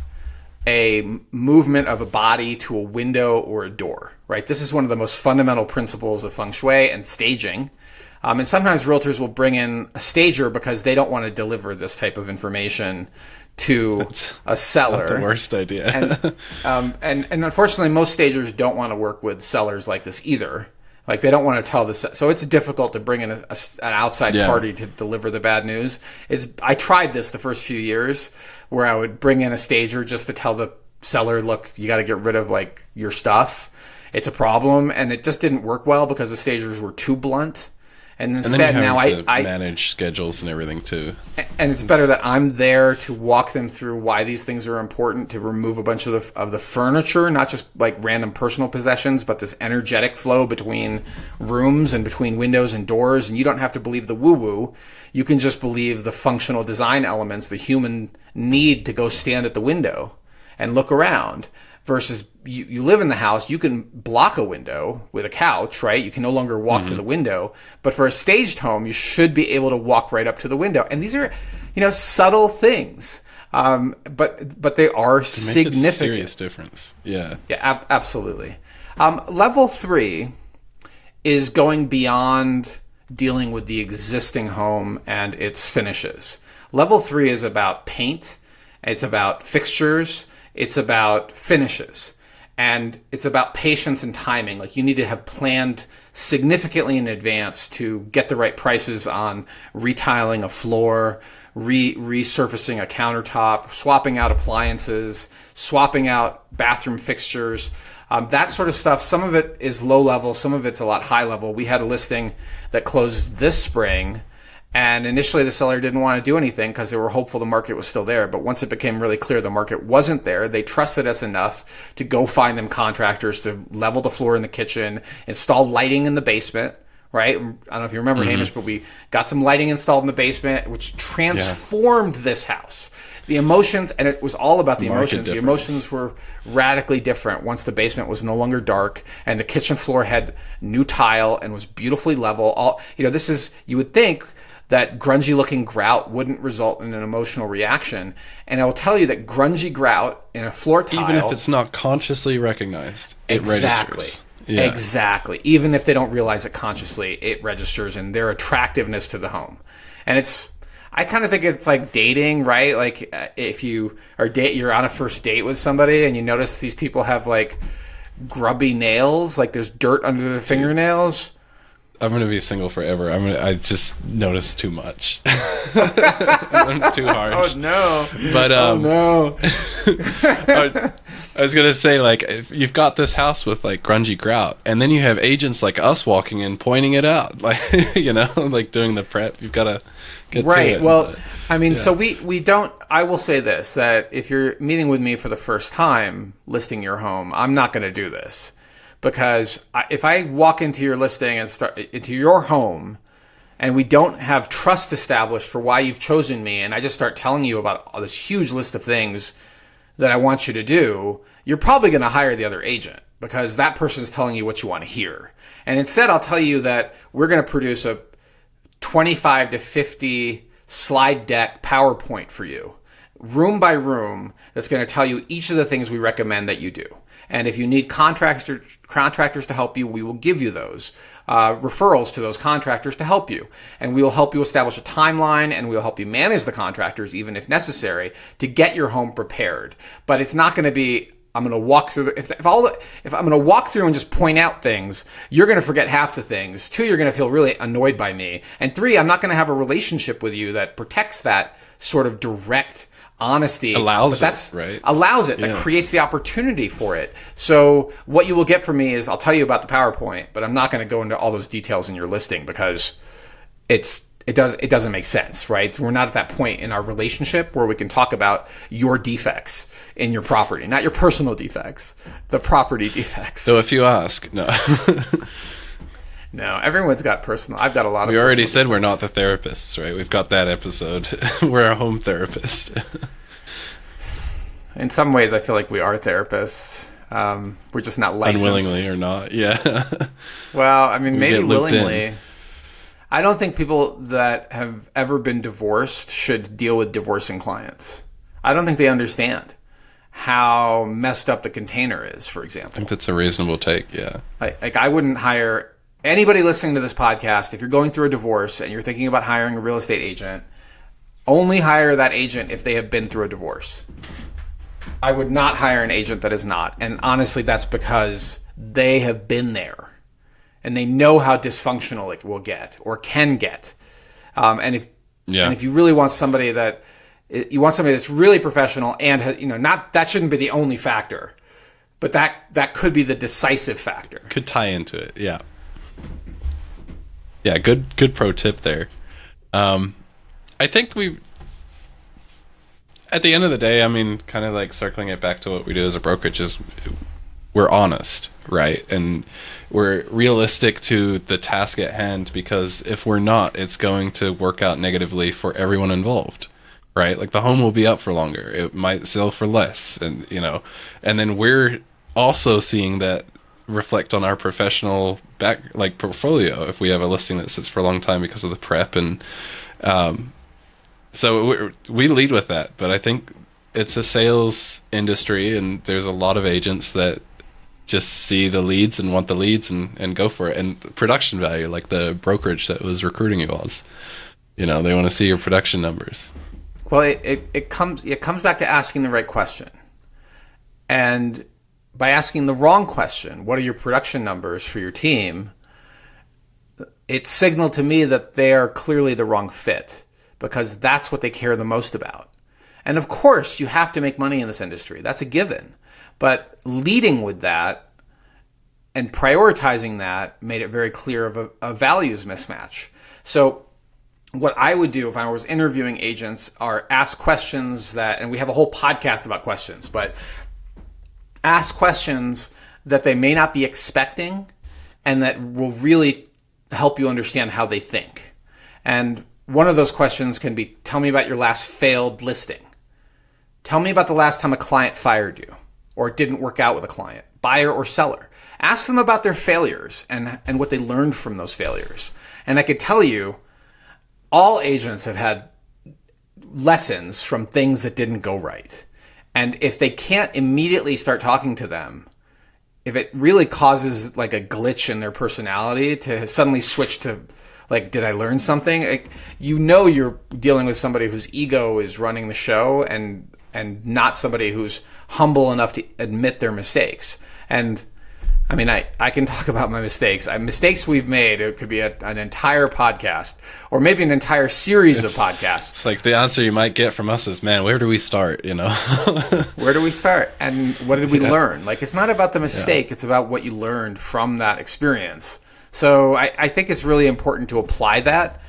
a movement of a body to a window or a door, right? This is one of the most fundamental principles of feng shui and staging. And sometimes realtors will bring in a stager because they don't want to deliver this type of information to a seller. Not the worst idea. and unfortunately, most stagers don't want to work with sellers like this either. Like, they don't want to tell this. So it's difficult to bring in an outside party to deliver the bad news. I tried this the first few years where I would bring in a stager just to tell the seller, look, you got to get rid of, like, your stuff. It's a problem. And it just didn't work well because the stagers were too blunt. And instead, now I manage schedules and everything too. And it's better that I'm there to walk them through why these things are important, to remove a bunch of the furniture, not just like random personal possessions, but this energetic flow between rooms and between windows and doors. And you don't have to believe the woo-woo. You can just believe the functional design elements, the human need to go stand at the window and look around. Versus you live in the house, you can block a window with a couch, right? You can no longer walk to the window. But for a staged home, you should be able to walk right up to the window. And these are, subtle things, but they are significant. Make a serious difference. Yeah. Yeah, absolutely. Level 3 is going beyond dealing with the existing home and its finishes. Level 3 is about paint It's about fixtures. It's about finishes. And it's about patience and timing. Like, you need to have planned significantly in advance to get the right prices on retiling a floor, resurfacing a countertop, swapping out appliances, swapping out bathroom fixtures, that sort of stuff. Some of it is low level, some of it's a lot high level. We had a listing that closed this spring, and initially the seller didn't want to do anything because they were hopeful the market was still there. But once it became really clear the market wasn't there, they trusted us enough to go find them contractors to level the floor in the kitchen, install lighting in the basement, right? I don't know if you remember, Hamish, but we got some lighting installed in the basement, which transformed this house. The emotions, and it was all about the emotions. The emotions were radically different once the basement was no longer dark and the kitchen floor had new tile and was beautifully level. This is, you would think that grungy looking grout wouldn't result in an emotional reaction. And I will tell you that grungy grout in a floor tile, even if it's not consciously recognized, it registers. Yeah. Exactly. Even if they don't realize it consciously, it registers in their attractiveness to the home. And I kind of think it's like dating, right? Like, if you're on a first date with somebody and you notice these people have like grubby nails, like there's dirt under their fingernails. I'm going to be single forever. I just notice too much. I'm too harsh. Oh no. But oh no. I was going to say, like, if you've got this house with like grungy grout, and then you have agents like us walking in pointing it out, like, like doing the prep, you've got to get to it. Well, I mean, so we don't, I will say this, that if you're meeting with me for the first time listing your home, I'm not going to do this. Because if I walk into your listing and start into your home, and we don't have trust established for why you've chosen me, and I just start telling you about all this huge list of things that I want you to do, you're probably going to hire the other agent because that person's telling you what you want to hear. And instead, I'll tell you that we're going to produce a 25 to 50 slide deck PowerPoint for you, room by room, that's going to tell you each of the things we recommend that you do. And if you need contractors to help you, we will give you those referrals to those contractors to help you. And we will help you establish a timeline, and we will help you manage the contractors, even if necessary, to get your home prepared. But it's not going to be, I'm going to walk through, if I'm going to walk through and just point out things, you're going to forget half the things. 2, you're going to feel really annoyed by me. And 3, I'm not going to have a relationship with you that protects that sort of direct honesty. Allows it, right? Allows it. That creates the opportunity for it. So what you will get from me is, I'll tell you about the PowerPoint, but I'm not going to go into all those details in your listing because it doesn't make sense, right? So we're not at that point in our relationship where we can talk about your defects in your property, not your personal defects, the property defects. So if you ask, no. No, everyone's got personal. I've got a lot of. We already said we're not the therapists, right? We've got that episode. We're a home therapist. In some ways, I feel like we are therapists. We're just not licensed. Unwillingly or not, yeah. Well, I mean, maybe willingly. I don't think people that have ever been divorced should deal with divorcing clients. I don't think they understand how messed up the container is, for example. I think that's a reasonable take, yeah. Like I wouldn't hire anybody listening to this podcast. If you're going through a divorce and you're thinking about hiring a real estate agent, only hire that agent if they have been through a divorce. I would not hire an agent that is not. And honestly, that's because they have been there and they know how dysfunctional it will get or can get. And if you really want somebody that's really professional and, not, that shouldn't be the only factor, but that could be the decisive factor. Could tie into it. Yeah. Yeah. Good pro tip there. I think at the end of the day, I mean, kind of like circling it back to what we do as a brokerage is we're honest, right? And we're realistic to the task at hand, because if we're not, it's going to work out negatively for everyone involved, right? Like the home will be up for longer. It might sell for less. And, and then we're also seeing that reflect on our professional portfolio if we have a listing that sits for a long time because of the prep. And, so we lead with that, but I think it's a sales industry, and there's a lot of agents that just see the leads and want the leads and go for it. And production value, like the brokerage that was recruiting you was, they want to see your production numbers. Well, it comes back to asking the right question. And by asking the wrong question, what are your production numbers for your team? It signaled to me that they are clearly the wrong fit, because that's what they care the most about. And of course, you have to make money in this industry. That's a given. But leading with that and prioritizing that made it very clear of a values mismatch. So what I would do if I was interviewing agents are ask questions that, and we have a whole podcast about questions, but ask questions that they may not be expecting and that will really help you understand how they think. And one of those questions can be, tell me about your last failed listing. Tell me about the last time a client fired you or it didn't work out with a client, buyer or seller. Ask them about their failures and what they learned from those failures. And I could tell you, all agents have had lessons from things that didn't go right. And if they can't immediately start talking to them, if it really causes like a glitch in their personality to suddenly switch to like, did I learn something? Like, you know you're dealing with somebody whose ego is running the show and not somebody who's humble enough to admit their mistakes. And I mean, I can talk about my mistakes. Mistakes we've made, it could be an entire podcast or maybe an entire series of podcasts. It's like the answer you might get from us is, man, where do we start, Where do we start? And what did we learn? Like, it's not about the mistake. It's about what you learned from that experience. So I think it's really important to apply that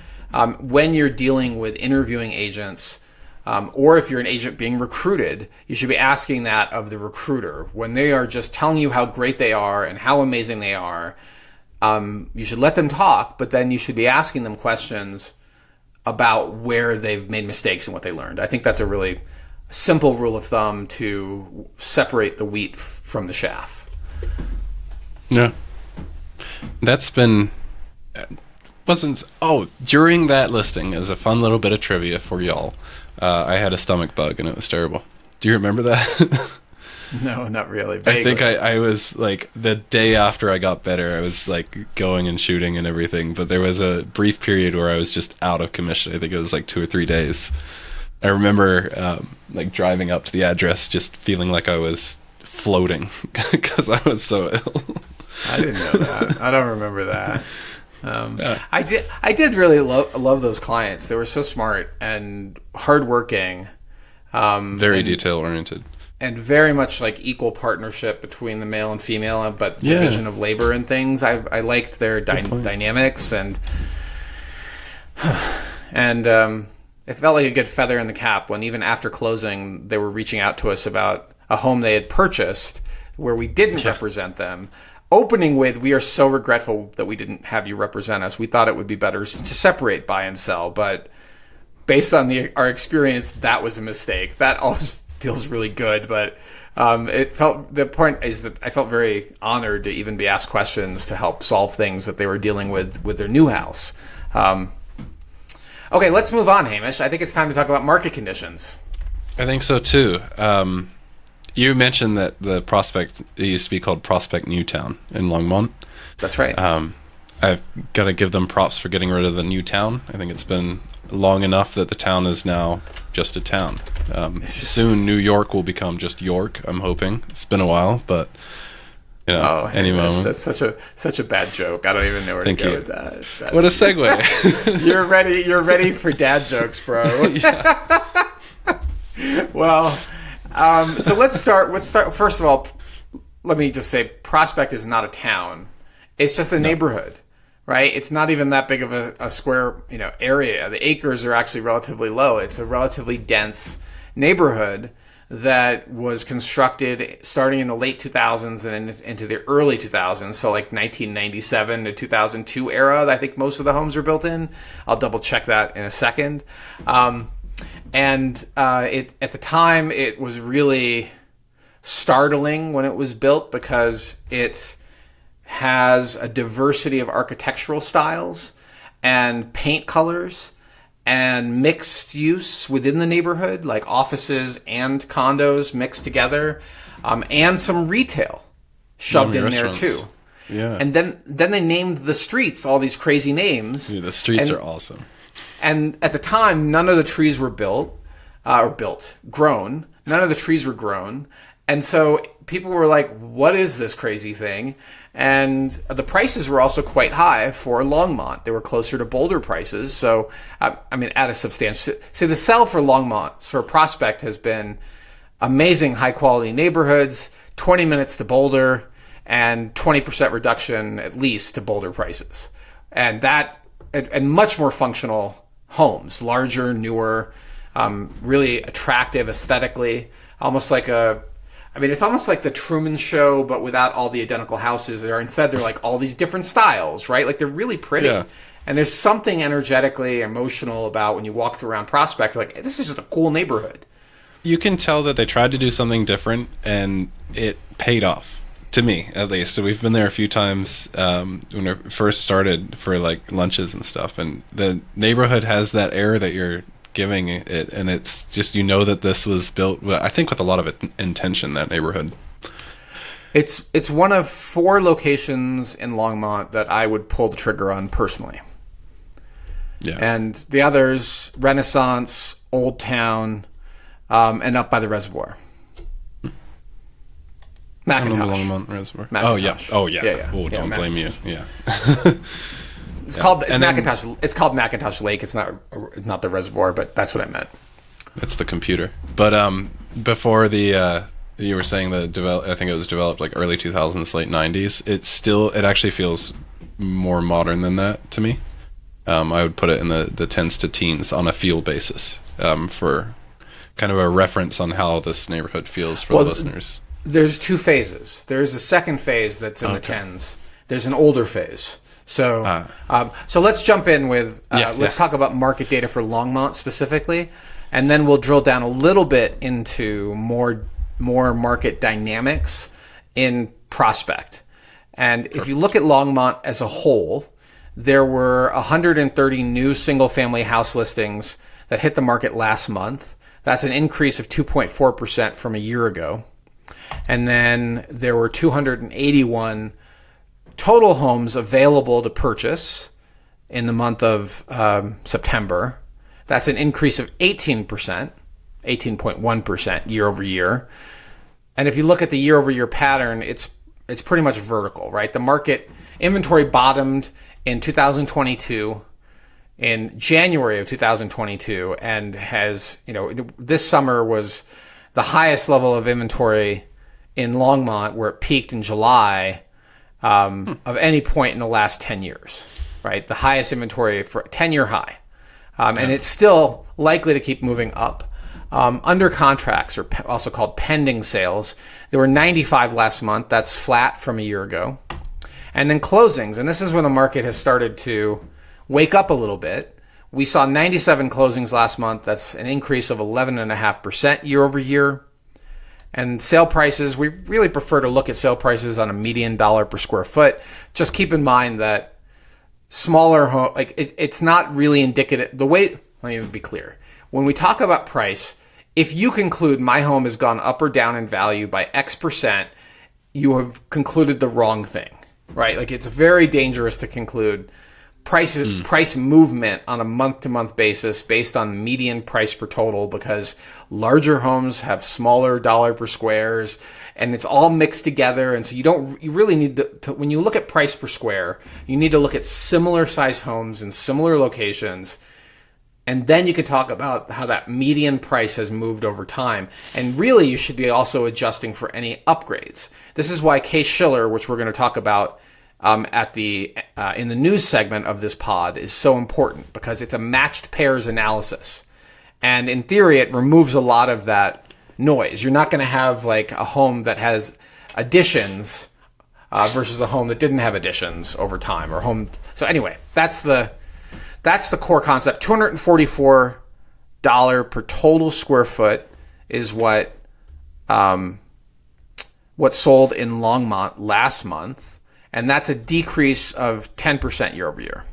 when you're dealing with interviewing agents. Or if you're an agent being recruited, you should be asking that of the recruiter. When they are just telling you how great they are and how amazing they are, you should let them talk, but then you should be asking them questions about where they've made mistakes and what they learned. I think that's a really simple rule of thumb to separate the wheat from the chaff. Yeah. That's been... during that listing, as a fun little bit of trivia for y'all, I had a stomach bug and it was terrible. Do you remember that? No, not really. Vaguely. I think I was like, the day after I got better, I was like going and shooting and everything, but there was a brief period where I was just out of commission. I think it was like 2 or 3 days. I remember like driving up to the address just feeling like I was floating because I was so ill. I didn't know that. I don't remember that. I did really love those clients. They were so smart and hardworking. Very detail oriented. And very much like equal partnership between the male and female, but division of labor and things. I liked their dynamics and it felt like a good feather in the cap when even after closing, they were reaching out to us about a home they had purchased where we didn't represent them. Opening with, we are so regretful that we didn't have you represent us. We thought it would be better to separate buy and sell, but based on our experience, that was a mistake. That always feels really good, but the point is that I felt very honored to even be asked questions to help solve things that they were dealing with their new house. Okay, let's move on, Hamish. I think it's time to talk about market conditions. I think so too. You mentioned that the Prospect, it used to be called Prospect Newtown in Longmont. That's right. I've got to give them props for getting rid of the Newtown. I think it's been long enough that the town is now just a town. Soon New York will become just York, I'm hoping. It's been a while, but any moment. That's such a bad joke. I don't even know where to go with that. What a segue. You're ready for dad jokes, bro. Well, so let's start. First of all, let me just say, Prospect is not a town. It's just a neighborhood, right? It's not even that big of a square, area. The acres are actually relatively low. It's a relatively dense neighborhood that was constructed starting in the late 2000s and into the early 2000s. So like 1997 to 2002 era, I think most of the homes are built in. I'll double check that in a second. And at the time, it was really startling when it was built because it has a diversity of architectural styles and paint colors and mixed use within the neighborhood, like offices and condos mixed together, and some retail shoved in there too. Yeah. And then they named the streets all these crazy names. Yeah, the streets are awesome. And at the time, none of the trees were built. grown. None of the trees were grown. And so people were like, what is this crazy thing? And the prices were also quite high for Longmont. They were closer to Boulder prices. So, I mean, at a substantial... So the sell for Longmont, for Prospect, has been amazing high-quality neighborhoods, 20 minutes to Boulder, and 20% reduction at least to Boulder prices. And much more functional homes, larger, newer, really attractive aesthetically, almost like it's almost like the Truman Show, but without all the identical houses. Instead, they're like all these different styles, right? Like they're really pretty. Yeah. And there's something energetically emotional about when you walk around Prospect, like, this is just a cool neighborhood. You can tell that they tried to do something different, and it paid off. To me, at least. So we've been there a few times when it first started for like lunches and stuff, and the neighborhood has that air that you're giving it, and it's just, that this was built, I think, with a lot of intention, that neighborhood. It's one of 4 locations in Longmont that I would pull the trigger on personally. Yeah. And the others, Renaissance, Old Town, and up by the reservoir. McIntosh. Longmont Reservoir. McIntosh. Oh yeah. Oh, don't blame you. Yeah. It's called McIntosh. It's called McIntosh Lake. It's not the reservoir, but that's what I meant. That's the computer. But before the you were saying I think it was developed like early 2000s, late 90s. It actually feels more modern than that to me. I would put it in the tens to teens on a feel basis, for kind of a reference on how this neighborhood feels for the listeners. There's 2 phases. There's a second phase that's in the tens. There's an older phase. So so let's jump in with, let's talk about market data for Longmont specifically, and then we'll drill down a little bit into more market dynamics in Prospect. And if you look at Longmont as a whole, there were 130 new single-family house listings that hit the market last month. That's an increase of 2.4% from a year ago. And then there were 281 total homes available to purchase in the month of September. That's an increase of 18%, 18.1% year over year. And if you look at the year over year pattern, it's pretty much vertical, right? The market inventory bottomed in 2022, in January of 2022, and has, this summer was the highest level of inventory in Longmont, where it peaked in July of any point in the last 10 years, right? The highest inventory for a 10-year high. And it's still likely to keep moving up. Under contracts, or also called pending sales, there were 95 last month. That's flat from a year ago. And then closings, and this is when the market has started to wake up a little bit. We saw 97 closings last month. That's an increase of 11.5% year over year. And sale prices, we really prefer to look at sale prices on a median dollar per square foot. Just keep in mind that smaller home, it's not really indicative. Let me be clear. When we talk about price, if you conclude my home has gone up or down in value by X percent, you have concluded the wrong thing, right? Like, it's very dangerous to conclude price movement on a month-to-month basis based on median price per total, because larger homes have smaller dollar per squares, and it's all mixed together. And so you really need to, when you look at price per square, you need to look at similar size homes in similar locations, and then you can talk about how that median price has moved over time. And really, you should be also adjusting for any upgrades. This is why Case-Shiller, which we're going to talk about in the news segment of this pod, is so important, because it's a matched pairs analysis. And in theory, it removes a lot of that noise. You're not going to have like a home that has additions versus a home that didn't have additions over time, or home. So anyway, that's the core concept. $244 per total square foot is what sold in Longmont last month. And that's a decrease of 10% year over year.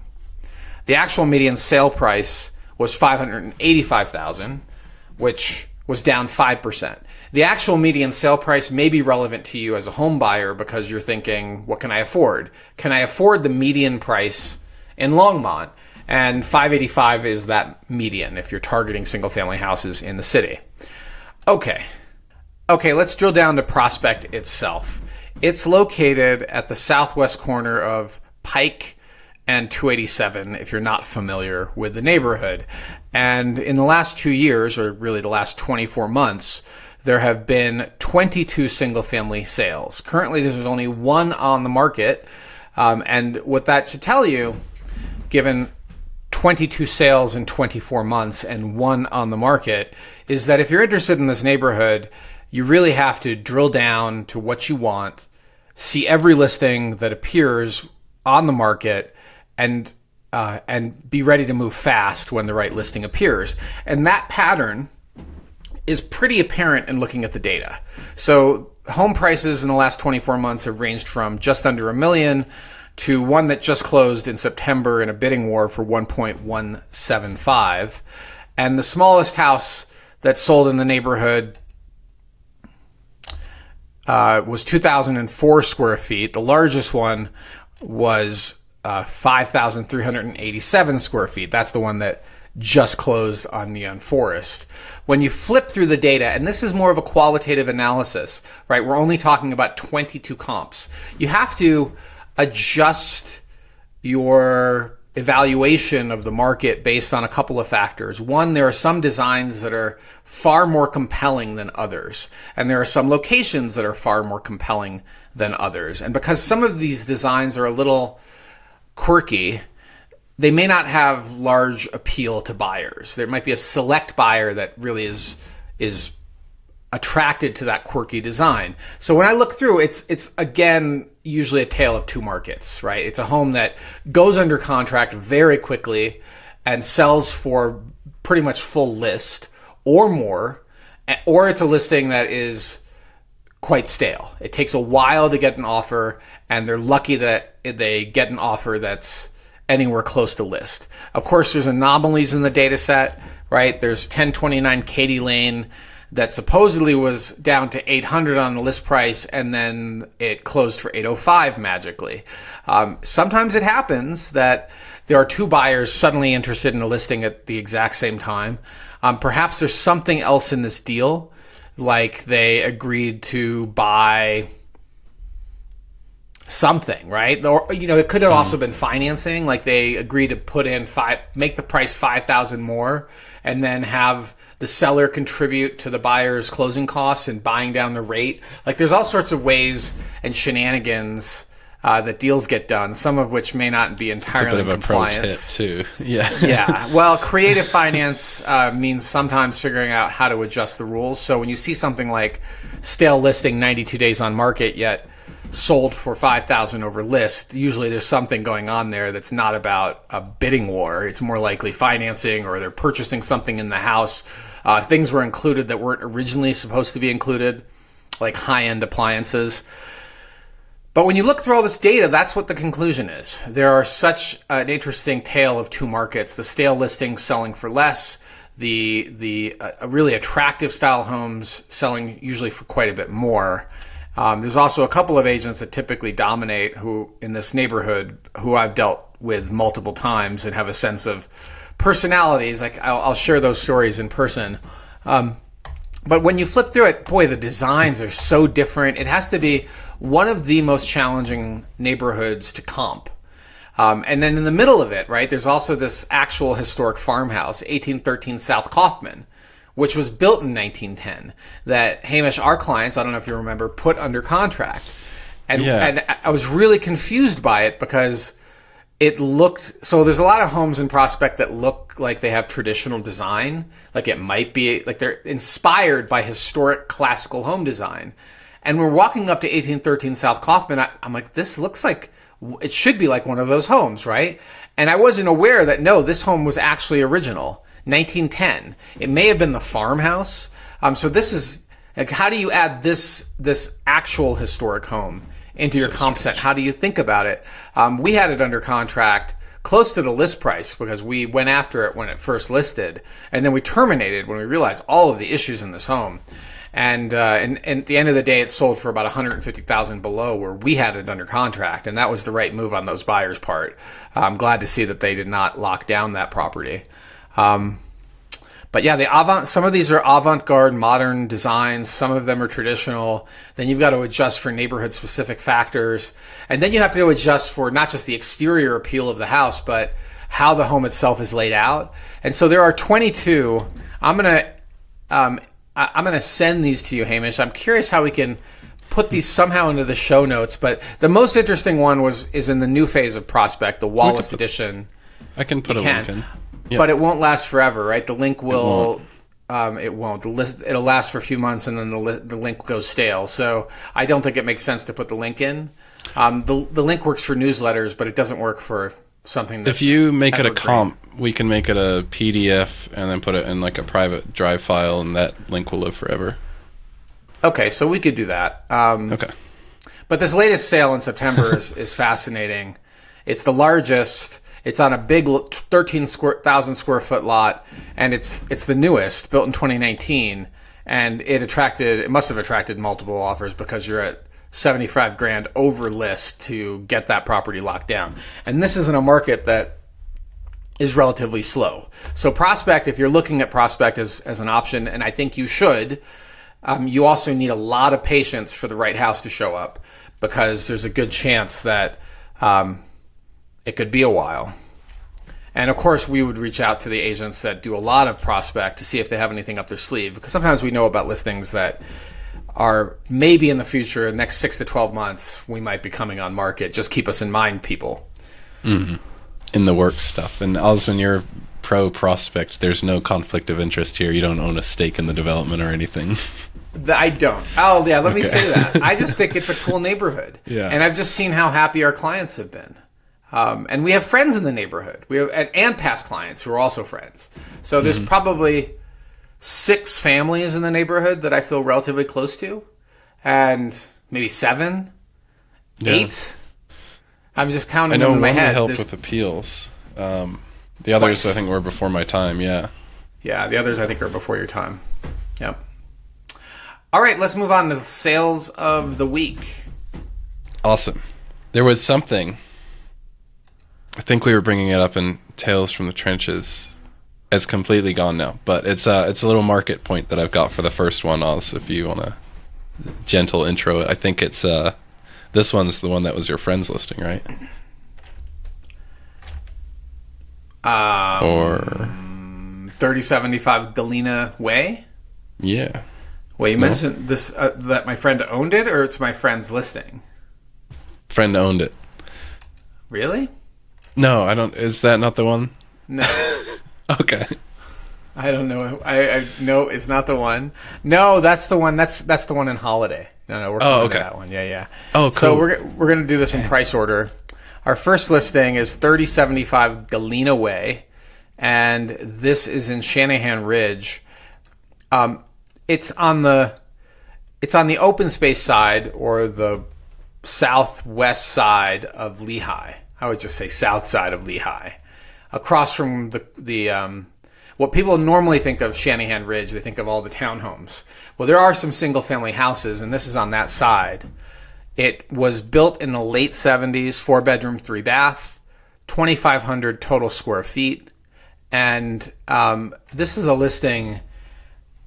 The actual median sale price was $585,000, which was down 5%. The actual median sale price may be relevant to you as a home buyer, because you're thinking, what can I afford? Can I afford the median price in Longmont? and 585 is that median if you're targeting single-family houses in the city. Okay, let's drill down to Prospect itself. It's located at the southwest corner of Pike and 287, if you're not familiar with the neighborhood. And in the last 2 years, or really the last 24 months, there have been 22 single-family sales. Currently, there's only one on the market. And what that should tell you, given 22 sales in 24 months and one on the market, is that if you're interested in this neighborhood, you really have to drill down to what you want, see every listing that appears on the market, and be ready to move fast when the right listing appears. And that pattern is pretty apparent in looking at the data. So home prices in the last 24 months have ranged from just under $1 million to one that just closed in September in a bidding war for 1.175. And the smallest house that sold in the neighborhood was 2,004 square feet. The largest one was 5,387 square feet. That's the one that just closed on Neon Forest. When you flip through the data, and this is more of a qualitative analysis, right? We're only talking about 22 comps. You have to adjust your evaluation of the market based on a couple of factors. One, there are some designs that are far more compelling than others, and there are some locations that are far more compelling than others. And because some of these designs are a little quirky, they may not have large appeal to buyers. There might be a select buyer that really is attracted to that quirky design. So when I look through, it's again usually a tale of two markets, right? It's a home that goes under contract very quickly and sells for pretty much full list or more, or it's a listing that is quite stale. It takes a while to get an offer, and they're lucky that they get an offer that's anywhere close to list. Of course, there's anomalies in the data set, right? There's 1029 Katy Lane that supposedly was down to 800 on the list price, and then it closed for 805 magically. Sometimes it happens that there are two buyers suddenly interested in a listing at the exact same time. Perhaps there's something else in this deal, like they agreed to buy something, right? Or, it could have also been financing, like they agreed to put in make the price $5,000 more, and then have the seller contribute to the buyer's closing costs and buying down the rate. Like there's all sorts of ways and shenanigans that deals get done, some of which may not be entirely in compliance. It's a bit of a pro tip too. Yeah. Yeah. Well, creative finance means sometimes figuring out how to adjust the rules. So when you see something like stale listing 92 days on market, yet sold for $5,000 over list, usually there's something going on there that's not about a bidding war. It's more likely financing, or they're purchasing something in the house. Things were included that weren't originally supposed to be included, like high-end appliances. But when you look through all this data, that's what the conclusion is. There are such an interesting tale of two markets: the stale listings selling for less, the really attractive style homes selling usually for quite a bit more. There's also a couple of agents that typically dominate who in this neighborhood who I've dealt with multiple times and have a sense of personalities. Like I'll share those stories in person. But when you flip through it, boy, the designs are so different. It has to be one of the most challenging neighborhoods to comp. And then in the middle of it, right, there's also this actual historic farmhouse, 1813 South Kaufman, which was built in 1910, that Hamish, our clients, I don't know if you remember, put under contract. And I was really confused by it because it looked, so there's a lot of homes in Prospect that look like they have traditional design, like it might be, like they're inspired by historic classical home design. And we're walking up to 1813 South Kaufman, I'm like, this looks like, it should be like one of those homes, right? And I wasn't aware that, no, this home was actually original, 1910. It may have been the farmhouse. So this is, like, how do you add this actual historic home into your comp set? How do you think about it? We had it under contract close to the list price because we went after it when it first listed, and then we terminated when we realized all of the issues in this home. And at the end of the day, it sold for about 150,000 below where we had it under contract, and that was the right move on those buyers' part. I'm glad to see that they did not lock down that property. But yeah, some of these are avant-garde modern designs. Some of them are traditional. Then you've got to adjust for neighborhood-specific factors. And then you have to adjust for not just the exterior appeal of the house, but how the home itself is laid out. And so there are 22. I'm gonna send these to you, Hamish. I'm curious how we can put these somehow into the show notes. But the most interesting one is in the new phase of Prospect, the Wallace edition. I can put a link in. Yep. But it won't last forever, right? The link will. It won't. It'll last for a few months, and then the link goes stale. So I don't think it makes sense to put the link in. The link works for newsletters, but it doesn't work for something that's if you make it a evergreen. comp, we can make it a PDF and then put it in like a private drive file, and that link will live forever. Okay, so we could do that. Okay. But this latest sale in September is fascinating. It's the largest. It's on a big 13,000 square foot lot, and it's the newest, built in 2019. And it must have attracted multiple offers because you're at $75,000 over list to get that property locked down. And this is in a market that is relatively slow. So Prospect, if you're looking at Prospect as an option, and I think you should, you also need a lot of patience for the right house to show up, because there's a good chance that it could be a while. And of course, we would reach out to the agents that do a lot of Prospect to see if they have anything up their sleeve, because sometimes we know about listings that are maybe in the future, the next 6 to 12 months, we might be coming on market. Just keep us in mind, people. Mm-hmm. In the work stuff. And Osmond, you're pro Prospect. There's no conflict of interest here. You don't own a stake in the development or anything. I don't. Oh, yeah, let me say that. I just think it's a cool neighborhood. Yeah. And I've just seen how happy our clients have been. And we have friends in the neighborhood. We have and past clients who are also friends. So there's probably 6 families in the neighborhood that I feel relatively close to, and maybe 7, 8. I'm just counting them in my head. I know one helped with appeals. The others, I think, were before my time. Yeah. Yeah, the others I think are before your time. Yep. All right, let's move on to the sales of the week. Awesome. There was something. I think we were bringing it up in Tales from the Trenches. It's completely gone now, but it's a little market point that I've got for the first one, Oz, if you want a gentle intro. I think it's this one's the one that was your friend's listing, right? Or 3075 Galena Way? Yeah. Wait, you mentioned this that my friend owned it, or it's my friend's listing? Friend owned it. Really? No, I don't. Is that not the one? No. Okay. I don't know. I no, it's not the one. No, that's the one. That's the one in Holiday. No, we're coming to that one. Yeah. Oh, cool. So we're gonna do this in price order. Our first listing is 3075 Galena Way, and this is in Shanahan Ridge. It's on the open space side, or the southwest side of Lehigh. I would just say south side of Lehigh, across from the what people normally think of Shanahan Ridge. They think of all the townhomes. Well, there are some single family houses, and this is on that side. It was built in the late 70s, 4-bedroom, 3-bath, 2,500 total square feet, and this is a listing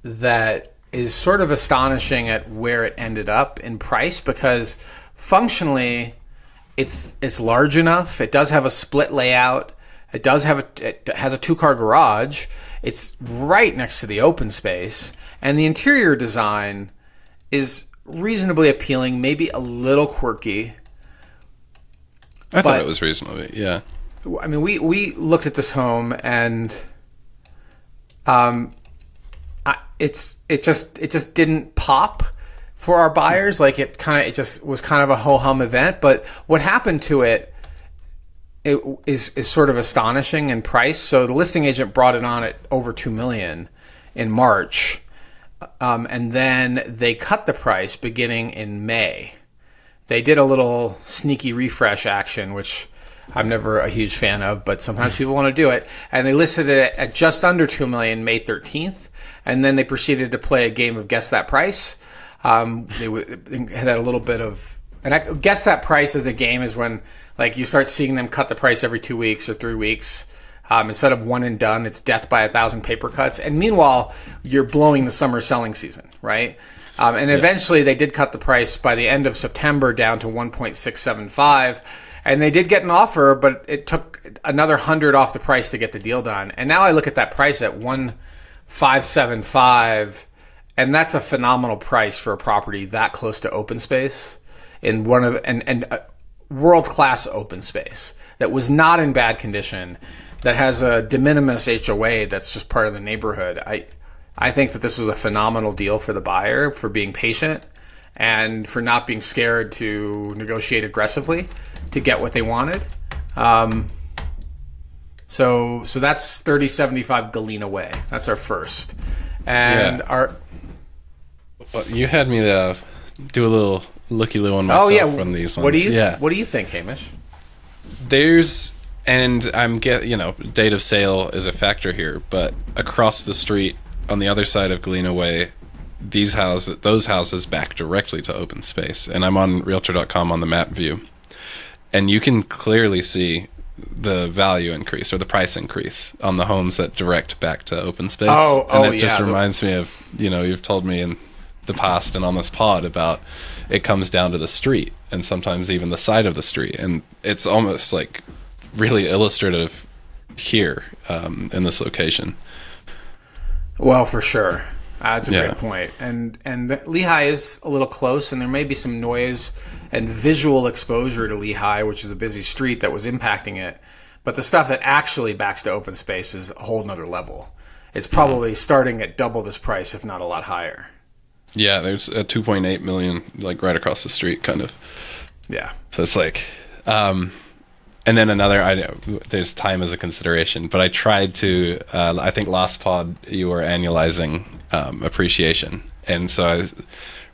that is sort of astonishing at where it ended up in price, because functionally it's large enough. It does have a split layout. It has a 2-car garage. It's right next to the open space, and the interior design is reasonably appealing, maybe a little quirky. I thought it was reasonably, yeah. I mean, we looked at this home, and it just didn't pop for our buyers. Like it just was kind of a ho-hum event. But what happened to it is sort of astonishing in price. So the listing agent brought it on at over $2 million in March, and then they cut the price beginning in May. They did a little sneaky refresh action, which I'm never a huge fan of, but sometimes people want to do it. And they listed it at just under $2 million May 13th, and then they proceeded to play a game of guess that price. They had a little bit of, and I guess that price as a game is when like you start seeing them cut the price every 2 weeks or 3 weeks. Instead of one and done, it's death by 1,000 paper cuts. And meanwhile, you're blowing the summer selling season, right? And eventually they did cut the price by the end of September down to 1.675. And they did get an offer, but it took another 100 off the price to get the deal done. And now I look at that price at 1.575, and that's a phenomenal price for a property that close to open space in one of and world-class open space that was not in bad condition, that has a de minimis HOA that's just part of the neighborhood. I think that this was a phenomenal deal for the buyer, for being patient and for not being scared to negotiate aggressively to get what they wanted. So that's 3075 Galena Way. That's our first. And Well, you had me to do a little looky-loo on myself from these ones. What do you think, Hamish? And date of sale is a factor here, but across the street on the other side of Galena Way, those houses back directly to open space. And I'm on Realtor.com on the map view, and you can clearly see the value increase or the price increase on the homes that direct back to open space. And it just reminds me of, you've told me in the past and on this pod about it comes down to the street and sometimes even the side of the street. And it's almost like really illustrative here in this location. Well, for sure. That's a great point. And Lehigh is a little close, and there may be some noise and visual exposure to Lehigh, which is a busy street, that was impacting it. But the stuff that actually backs to open space is a whole nother level. It's probably starting at double this price, if not a lot higher. Yeah, there's a 2.8 million like right across the street, kind of. Yeah. So it's like, and then there's time as a consideration, but I tried to, I think last pod you were annualizing appreciation. And so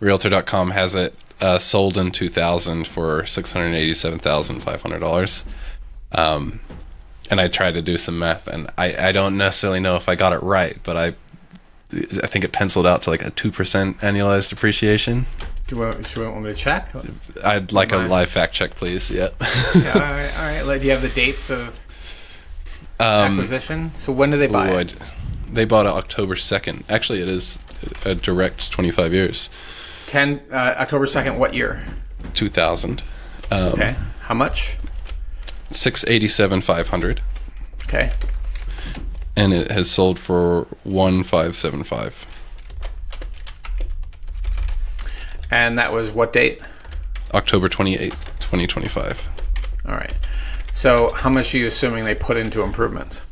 Realtor.com has it sold in 2000 for $687,500. And I tried to do some math, and I don't necessarily know if I got it right, but I think it penciled out to like a 2% annualized appreciation. Do you want me to check? I'd like a live fact check, please. Yeah. Yeah, all right. Do you have the dates of acquisition? So when did they buy it? They bought it October 2nd. Actually, it is a direct 25 years. October 2nd, what year? 2000. Okay. How much? $687,500. Okay. And it has sold for $1,575. And that was what date? October 28th, 2025. All right. So how much are you assuming they put into improvements?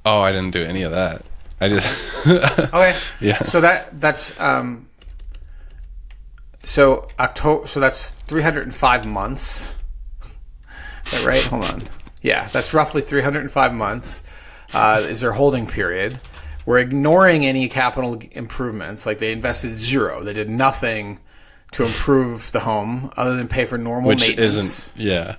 Oh, I didn't do any of that. I just... Okay. Yeah. So that's so October. So that's 305 months. Is that right? Hold on. Yeah, that's roughly 305 months. Is their holding period? We're ignoring any capital improvements. Like they invested zero. They did nothing to improve the home other than pay for normal maintenance. Which isn't, yeah.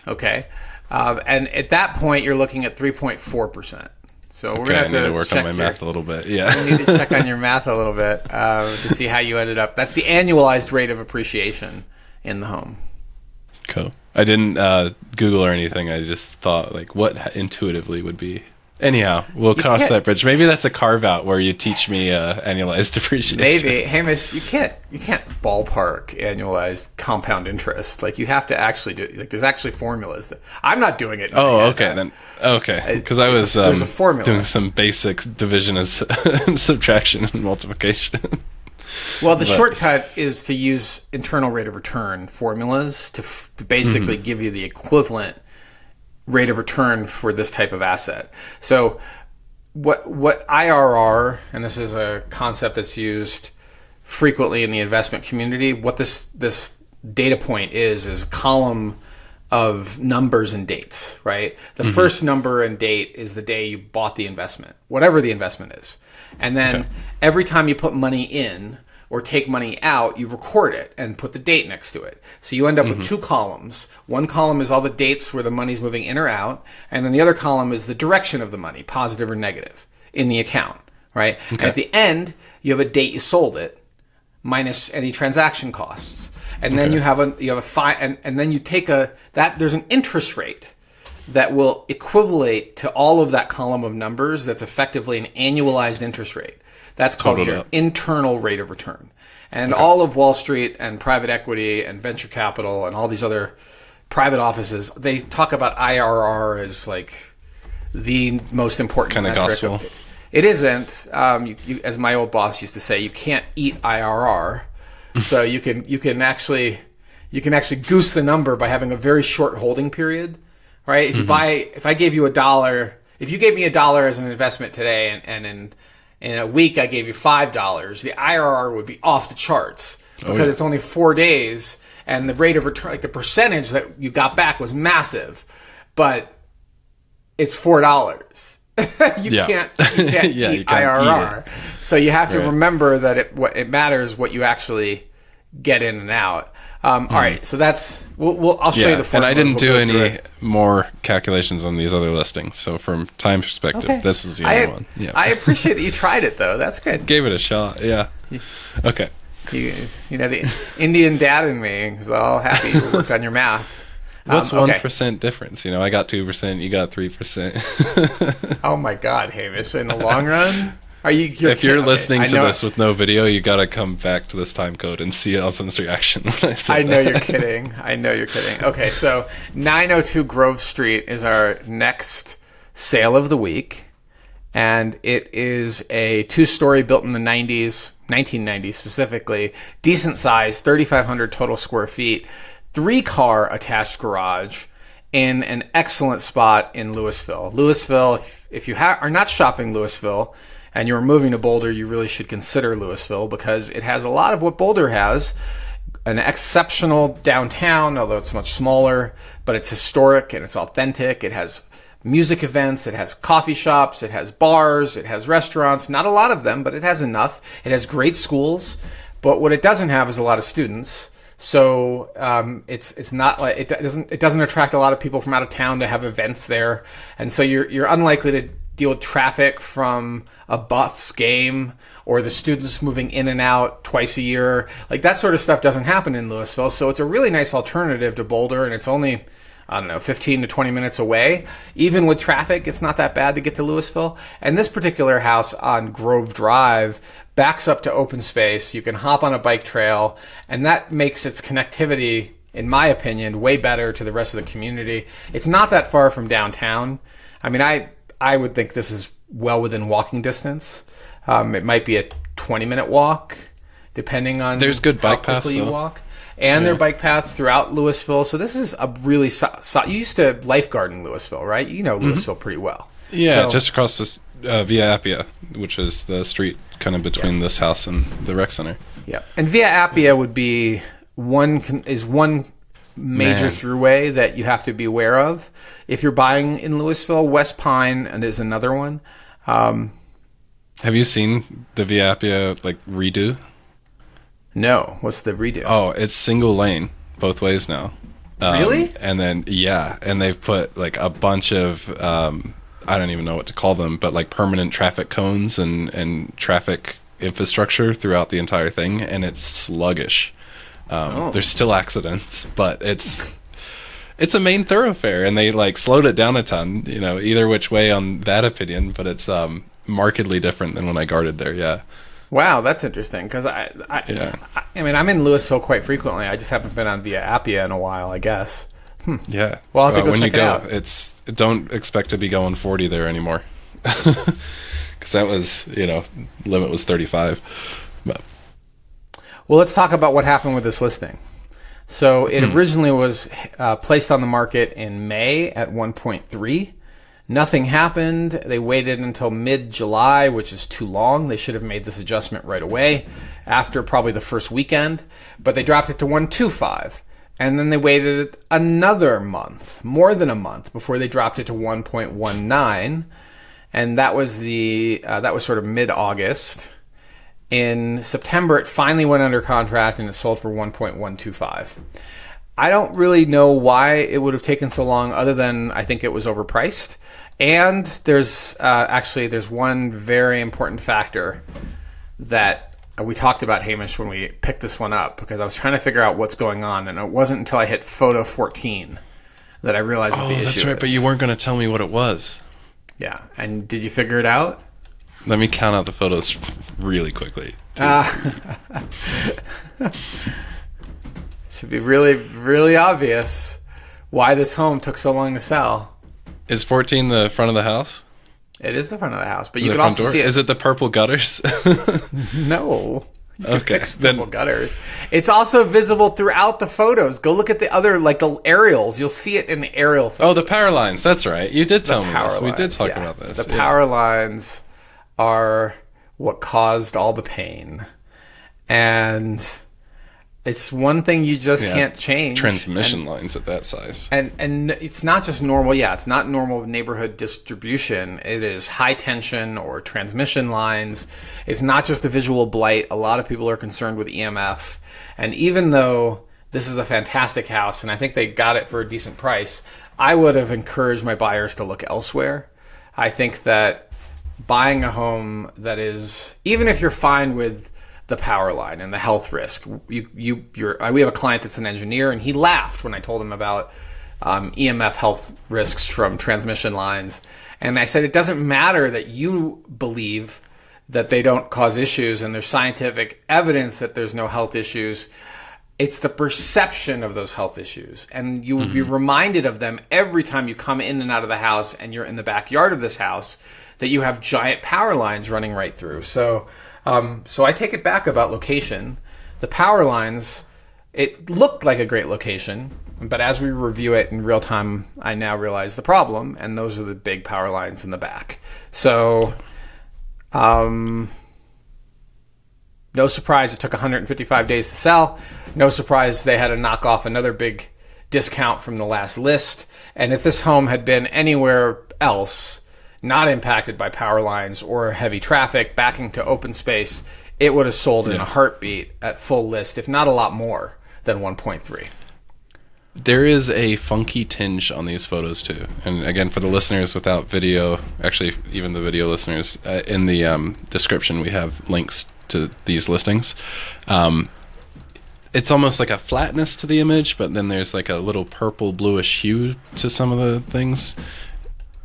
Okay. And at that point, you're looking at 3.4%. So we're going to have to work on my math a little bit. Yeah. We need to check on your math a little bit to see how you ended up. That's the annualized rate of appreciation in the home. Cool. I didn't Google or anything. I just thought, like, what intuitively would be. Anyhow, we'll cross that bridge. Maybe that's a carve-out where you teach me annualized depreciation. Maybe. Hamish, you can't ballpark annualized compound interest. Like, you have to actually do, like, there's actually formulas. I'm not doing it. Okay. Because I was there's a formula. Doing some basic division and subtraction and multiplication. Well, the shortcut is to use internal rate of return formulas to basically give you the equivalent rate of return for this type of asset. So what IRR, and this is a concept that's used frequently in the investment community, what this data point is a column of numbers and dates, right? The first number and date is the day you bought the investment, whatever the investment is. And then every time you put money in, or take money out, you record it and put the date next to it. So you end up with two columns. One column is all the dates where the money's moving in or out, and then the other column is the direction of the money, positive or negative, in the account, right? Okay. And at the end, you have a date you sold it, minus any transaction costs. And then you have a fine, and then you take there's an interest rate that will equivalate to all of that column of numbers. That's effectively an annualized interest rate. That's called your internal rate of return. And all of Wall Street and private equity and venture capital and all these other private offices, they talk about IRR as like the most important kind of gospel. It isn't. You, as my old boss used to say, you can't eat IRR. So you can actually goose the number by having a very short holding period, right? If I gave you $1, if you gave me $1 as an investment today, and in a week I gave you $5, the IRR would be off the charts because it's only 4 days, and the rate of return, like the percentage that you got back, was massive, but it's $4. You can't eat IRR. Eat so you have to remember that it matters what you actually get in and out. All right, so that's I'll show you the formula. And I didn't do any more calculations on these other listings. So from time perspective, this is the only one. Yeah. I appreciate that you tried it though. That's good. Gave it a shot. Yeah. Okay. You know, the Indian dad in me is all happy to work on your math. What's 1% difference? You know, I got 2%, you got 3%. Oh my God, Hamish! In the long run, if you're listening to this with no video, you got to come back to this time code and see Allison's reaction when I say I know you're kidding. I know you're kidding. Okay, so 902 Grove Street is our next sale of the week, and it is a 2-story built in the 1990s specifically, decent size, 3,500 total square feet. 3-car attached garage in an excellent spot in Louisville. Louisville, if you are not shopping Louisville and you're moving to Boulder, you really should consider Louisville because it has a lot of what Boulder has. An exceptional downtown, although it's much smaller, but it's historic and it's authentic. It has music events, it has coffee shops, it has bars, it has restaurants. Not a lot of them, but it has enough. It has great schools, but what it doesn't have is a lot of students. So it's not like it doesn't attract a lot of people from out of town to have events there, and so you're unlikely to deal with traffic from a Buffs game or the students moving in and out twice a year. Like that sort of stuff doesn't happen in Louisville. So it's a really nice alternative to Boulder, and it's only 15 to 20 minutes away. Even with traffic, it's not that bad to get to Louisville. And this particular house on Grove Drive backs up to open space. You can hop on a bike trail, and that makes its connectivity, in my opinion, way better to the rest of the community. It's not that far from downtown. I mean, I would think this is well within walking distance. It might be a 20-minute walk, depending on there's good bike how quickly paths, you walk. And there are bike paths throughout Louisville. So this is a really you used to lifeguard in Louisville, right? You know Louisville pretty well. Yeah, so, just across this Via Appia, which is the street kind of between this house and the rec center. Yeah, and Via Appia would be one major throughway that you have to be aware of if you're buying in Louisville. West Pine is another one. Have you seen the Via Appia like redo? No. What's the redo? Oh, it's single lane both ways now. Really? And then and they've put like a bunch of I don't even know what to call them, but like permanent traffic cones and traffic infrastructure throughout the entire thing, and it's sluggish. There's still accidents, but it's a main thoroughfare, and they like slowed it down a ton, you know, either which way on that opinion, but it's markedly different than when I guarded there. Yeah. Wow, that's interesting because I mean, I'm in Louisville quite frequently. I just haven't been on Via Appia in a while, I guess. Yeah. Well, I'll have to go check it out. Don't expect to be going 40 there anymore, because that was, limit was 35. But. Well, let's talk about what happened with this listing. So it originally was placed on the market in May at 1.3. Nothing happened. They waited until mid-July, which is too long. They should have made this adjustment right away after probably the first weekend, but they dropped it to 1.25. And then they waited another month, more than a month, before they dropped it to 1.19. And that was sort of mid-August. In September, it finally went under contract and it sold for $1.125. I don't really know why it would have taken so long, other than I think it was overpriced. And there's one very important factor that we talked about, Hamish, when we picked this one up, because I was trying to figure out what's going on, and it wasn't until I hit photo 14 that I realized what the issue is. Oh, that's right, but you weren't going to tell me what it was. Yeah, and did you figure it out? Let me count out the photos really quickly. Should be really, really obvious why this home took so long to sell. Is 14 the front of the house? It is the front of the house, but you can also see it. Is it the purple gutters? No. You can fix purple gutters. It's also visible throughout the photos. Go look at the other, like the aerials. You'll see it in the aerial photos. Oh, the power lines. That's right. You did tell me this. We did talk about this. The power lines are what caused all the pain. And it's one thing you just can't change. Transmission lines at that size. And it's not just normal. Yeah, it's not normal neighborhood distribution. It is high tension or transmission lines. It's not just a visual blight. A lot of people are concerned with EMF. And even though this is a fantastic house, and I think they got it for a decent price, I would have encouraged my buyers to look elsewhere. I think that buying a home that is, even if you're fine with the power line and the health risk, we have a client that's an engineer, and he laughed when I told him about EMF health risks from transmission lines. And I said, it doesn't matter that you believe that they don't cause issues and there's scientific evidence that there's no health issues. It's the perception of those health issues. And you will be reminded of them every time you come in and out of the house and you're in the backyard of this house, that you have giant power lines running right through. So I take it back about location. The power lines, it looked like a great location, but as we review it in real time, I now realize the problem, and those are the big power lines in the back. So, no surprise it took 155 days to sell. No surprise they had to knock off another big discount from the last list. And if this home had been anywhere else, not impacted by power lines or heavy traffic, backing to open space, it would have sold in a heartbeat at full list, if not a lot more than 1.3. There is a funky tinge on these photos too. And again, for the listeners without video, actually even the video listeners, in the description we have links to these listings. It's almost like a flatness to the image, but then there's like a little purple bluish hue to some of the things.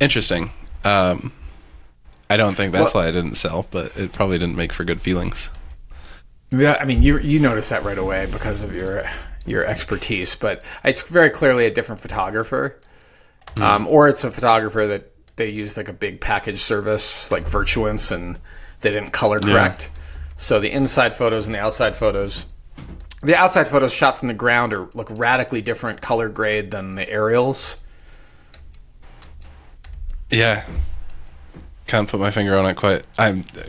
Interesting. I don't think that's why I didn't sell, but it probably didn't make for good feelings. Yeah, I mean, you noticed that right away because of your expertise, but it's very clearly a different photographer, or it's a photographer that they used like a big package service like Virtuance, and they didn't color correct. Yeah. So the inside photos and the outside photos shot from the ground look radically different color grade than the aerials. Yeah, can't put my finger on it quite.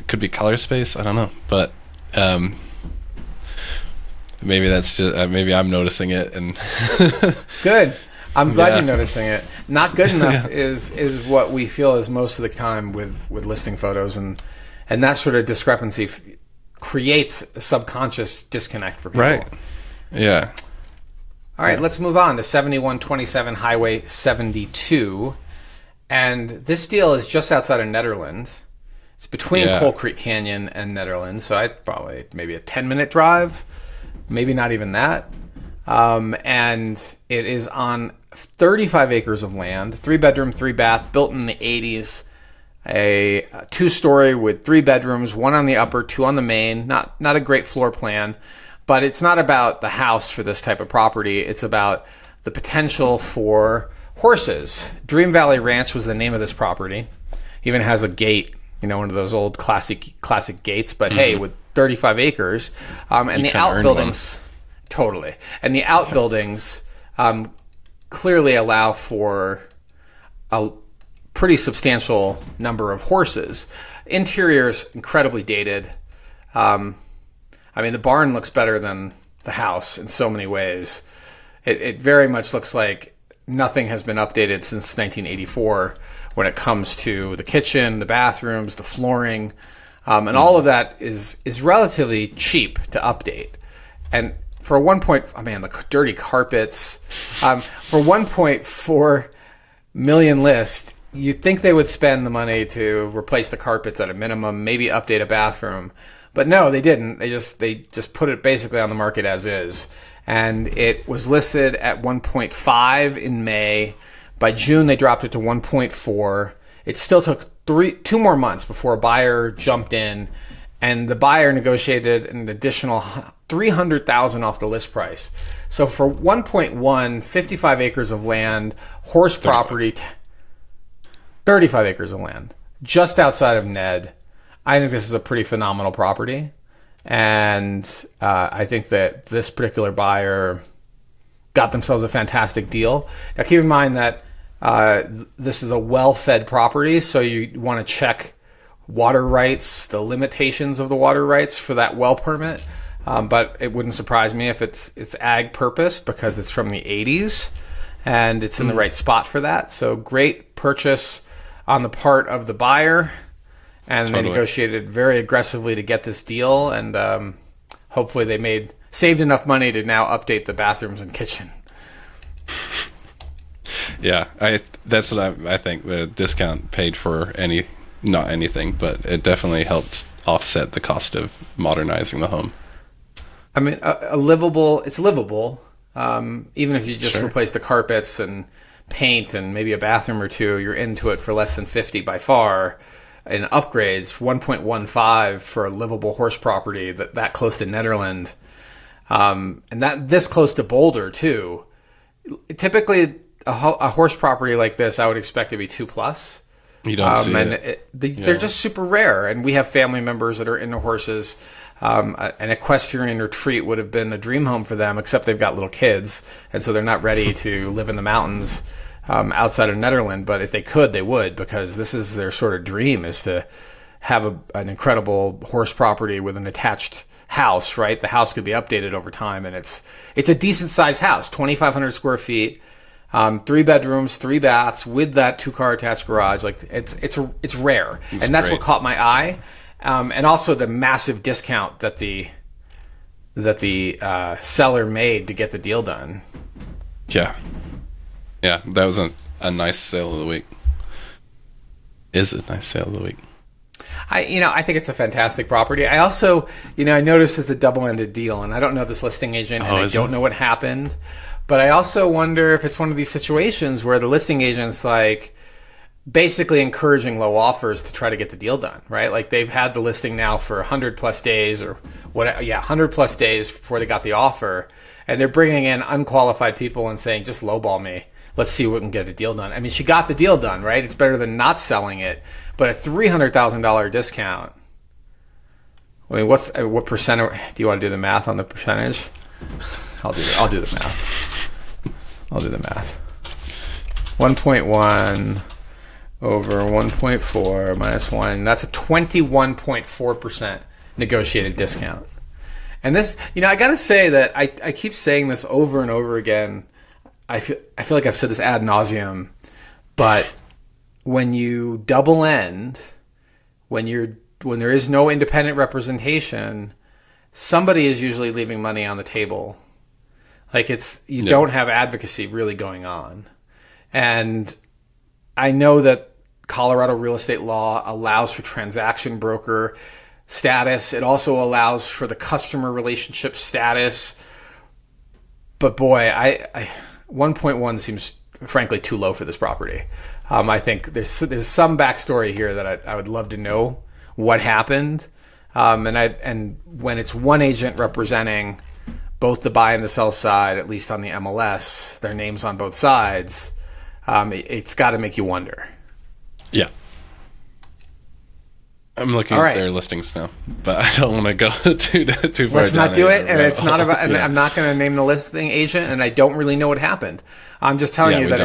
Could be color space. I don't know, but maybe that's just maybe I'm noticing it. And good. I'm glad you're noticing it. Not good enough is what we feel is most of the time with listing photos, and that sort of discrepancy creates a subconscious disconnect for people. Right. Yeah. All right, let's move on to 7127 Highway 72. And this deal is just outside of Nederland. It's between Coal Creek Canyon and Nederland, so I'd probably maybe a 10-minute drive, maybe not even that. And it is on 35 acres of land, 3-bedroom, 3-bath, built in the 80s, a 2-story with 3 bedrooms, 1 on the upper, 2 on the main. Not a great floor plan, but it's not about the house for this type of property. It's about the potential for horses. Dream Valley Ranch was the name of this property. Even has a gate, one of those old classic gates. But hey, with 35 acres, and the outbuildings, totally, and the outbuildings clearly allow for a pretty substantial number of horses. Interior's incredibly dated. The barn looks better than the house in so many ways. It very much looks like nothing has been updated since 1984 when it comes to the kitchen, the bathrooms, the flooring. And all of that is relatively cheap to update. And for the dirty carpets, for 1.4 million list, you'd think they would spend the money to replace the carpets at a minimum, maybe update a bathroom. But no, they didn't. They just put it basically on the market as is. And it was listed at 1.5 in May. By June, they dropped it to 1.4. It still took 2 more months before a buyer jumped in, and the buyer negotiated an additional $300,000 off the list price. So for 1.1, 55 acres of land, horse property, 35 acres of land, just outside of Ned. I think this is a pretty phenomenal property. And I think that this particular buyer got themselves a fantastic deal. Now, keep in mind that this is a well-fed property, so you want to check water rights, the limitations of the water rights for that well permit. But it wouldn't surprise me if it's ag purposed, because it's from the 80s and it's in the right spot for that. So great purchase on the part of the buyer. And They negotiated very aggressively to get this deal, and hopefully they saved enough money to now update the bathrooms and kitchen. Yeah, that's what I think the discount paid for not anything, but it definitely helped offset the cost of modernizing the home. I mean, it's livable, even if you just replace the carpets and paint and maybe a bathroom or two. You're into it for less than 50 by far. In upgrades, 1.15 for a livable horse property that close to Nederland, and that this close to Boulder too. Typically, a horse property like this, I would expect to be 2+. You don't see it. They're just super rare, and we have family members that are into horses. An equestrian retreat would have been a dream home for them, except they've got little kids, and so they're not ready to live in the mountains outside of Nederland. But if they could, they would, because this is their sort of dream, is to have an incredible horse property with an attached house, right? The house could be updated over time, and it's a decent sized house, 2,500 square feet, 3 bedrooms, 3 baths with that 2-car attached garage. Like it's rare, and that's what caught my eye. And also the massive discount that the seller made to get the deal done. Yeah, that was a nice sale of the week. Is a nice sale of the week. I think it's a fantastic property. I also, I noticed it's a double-ended deal, and I don't know this listing agent, and I don't know what happened. But I also wonder if it's one of these situations where the listing agent's like basically encouraging low offers to try to get the deal done, right? Like they've had the listing now for 100+ days or whatever, 100+ days before they got the offer, and they're bringing in unqualified people and saying, just lowball me. Let's see if we can get a deal done. I mean, she got the deal done, right? It's better than not selling it, but a $300,000 discount. I mean, what percent? Do you want to do the math on the percentage? I'll do the math. 1.1 over 1.4 minus 1. That's a 21.4% negotiated discount. And this, I got to say that I keep saying this over and over again. I feel like I've said this ad nauseum, but when you double end, when there is no independent representation, somebody is usually leaving money on the table. Like you don't have advocacy really going on. And I know that Colorado real estate law allows for transaction broker status. It also allows for the customer relationship status. But boy, 1.1 seems frankly too low for this property. I think there's some backstory here that I would love to know what happened. And when it's one agent representing both the buy and the sell side, at least on the MLS, their names on both sides, it's got to make you wonder. Yeah. I'm looking at their listings now, but I don't want to go too far. Let's not do it, and it's not about. And I'm not going to name the listing agent, and I don't really know what happened. I'm just telling you that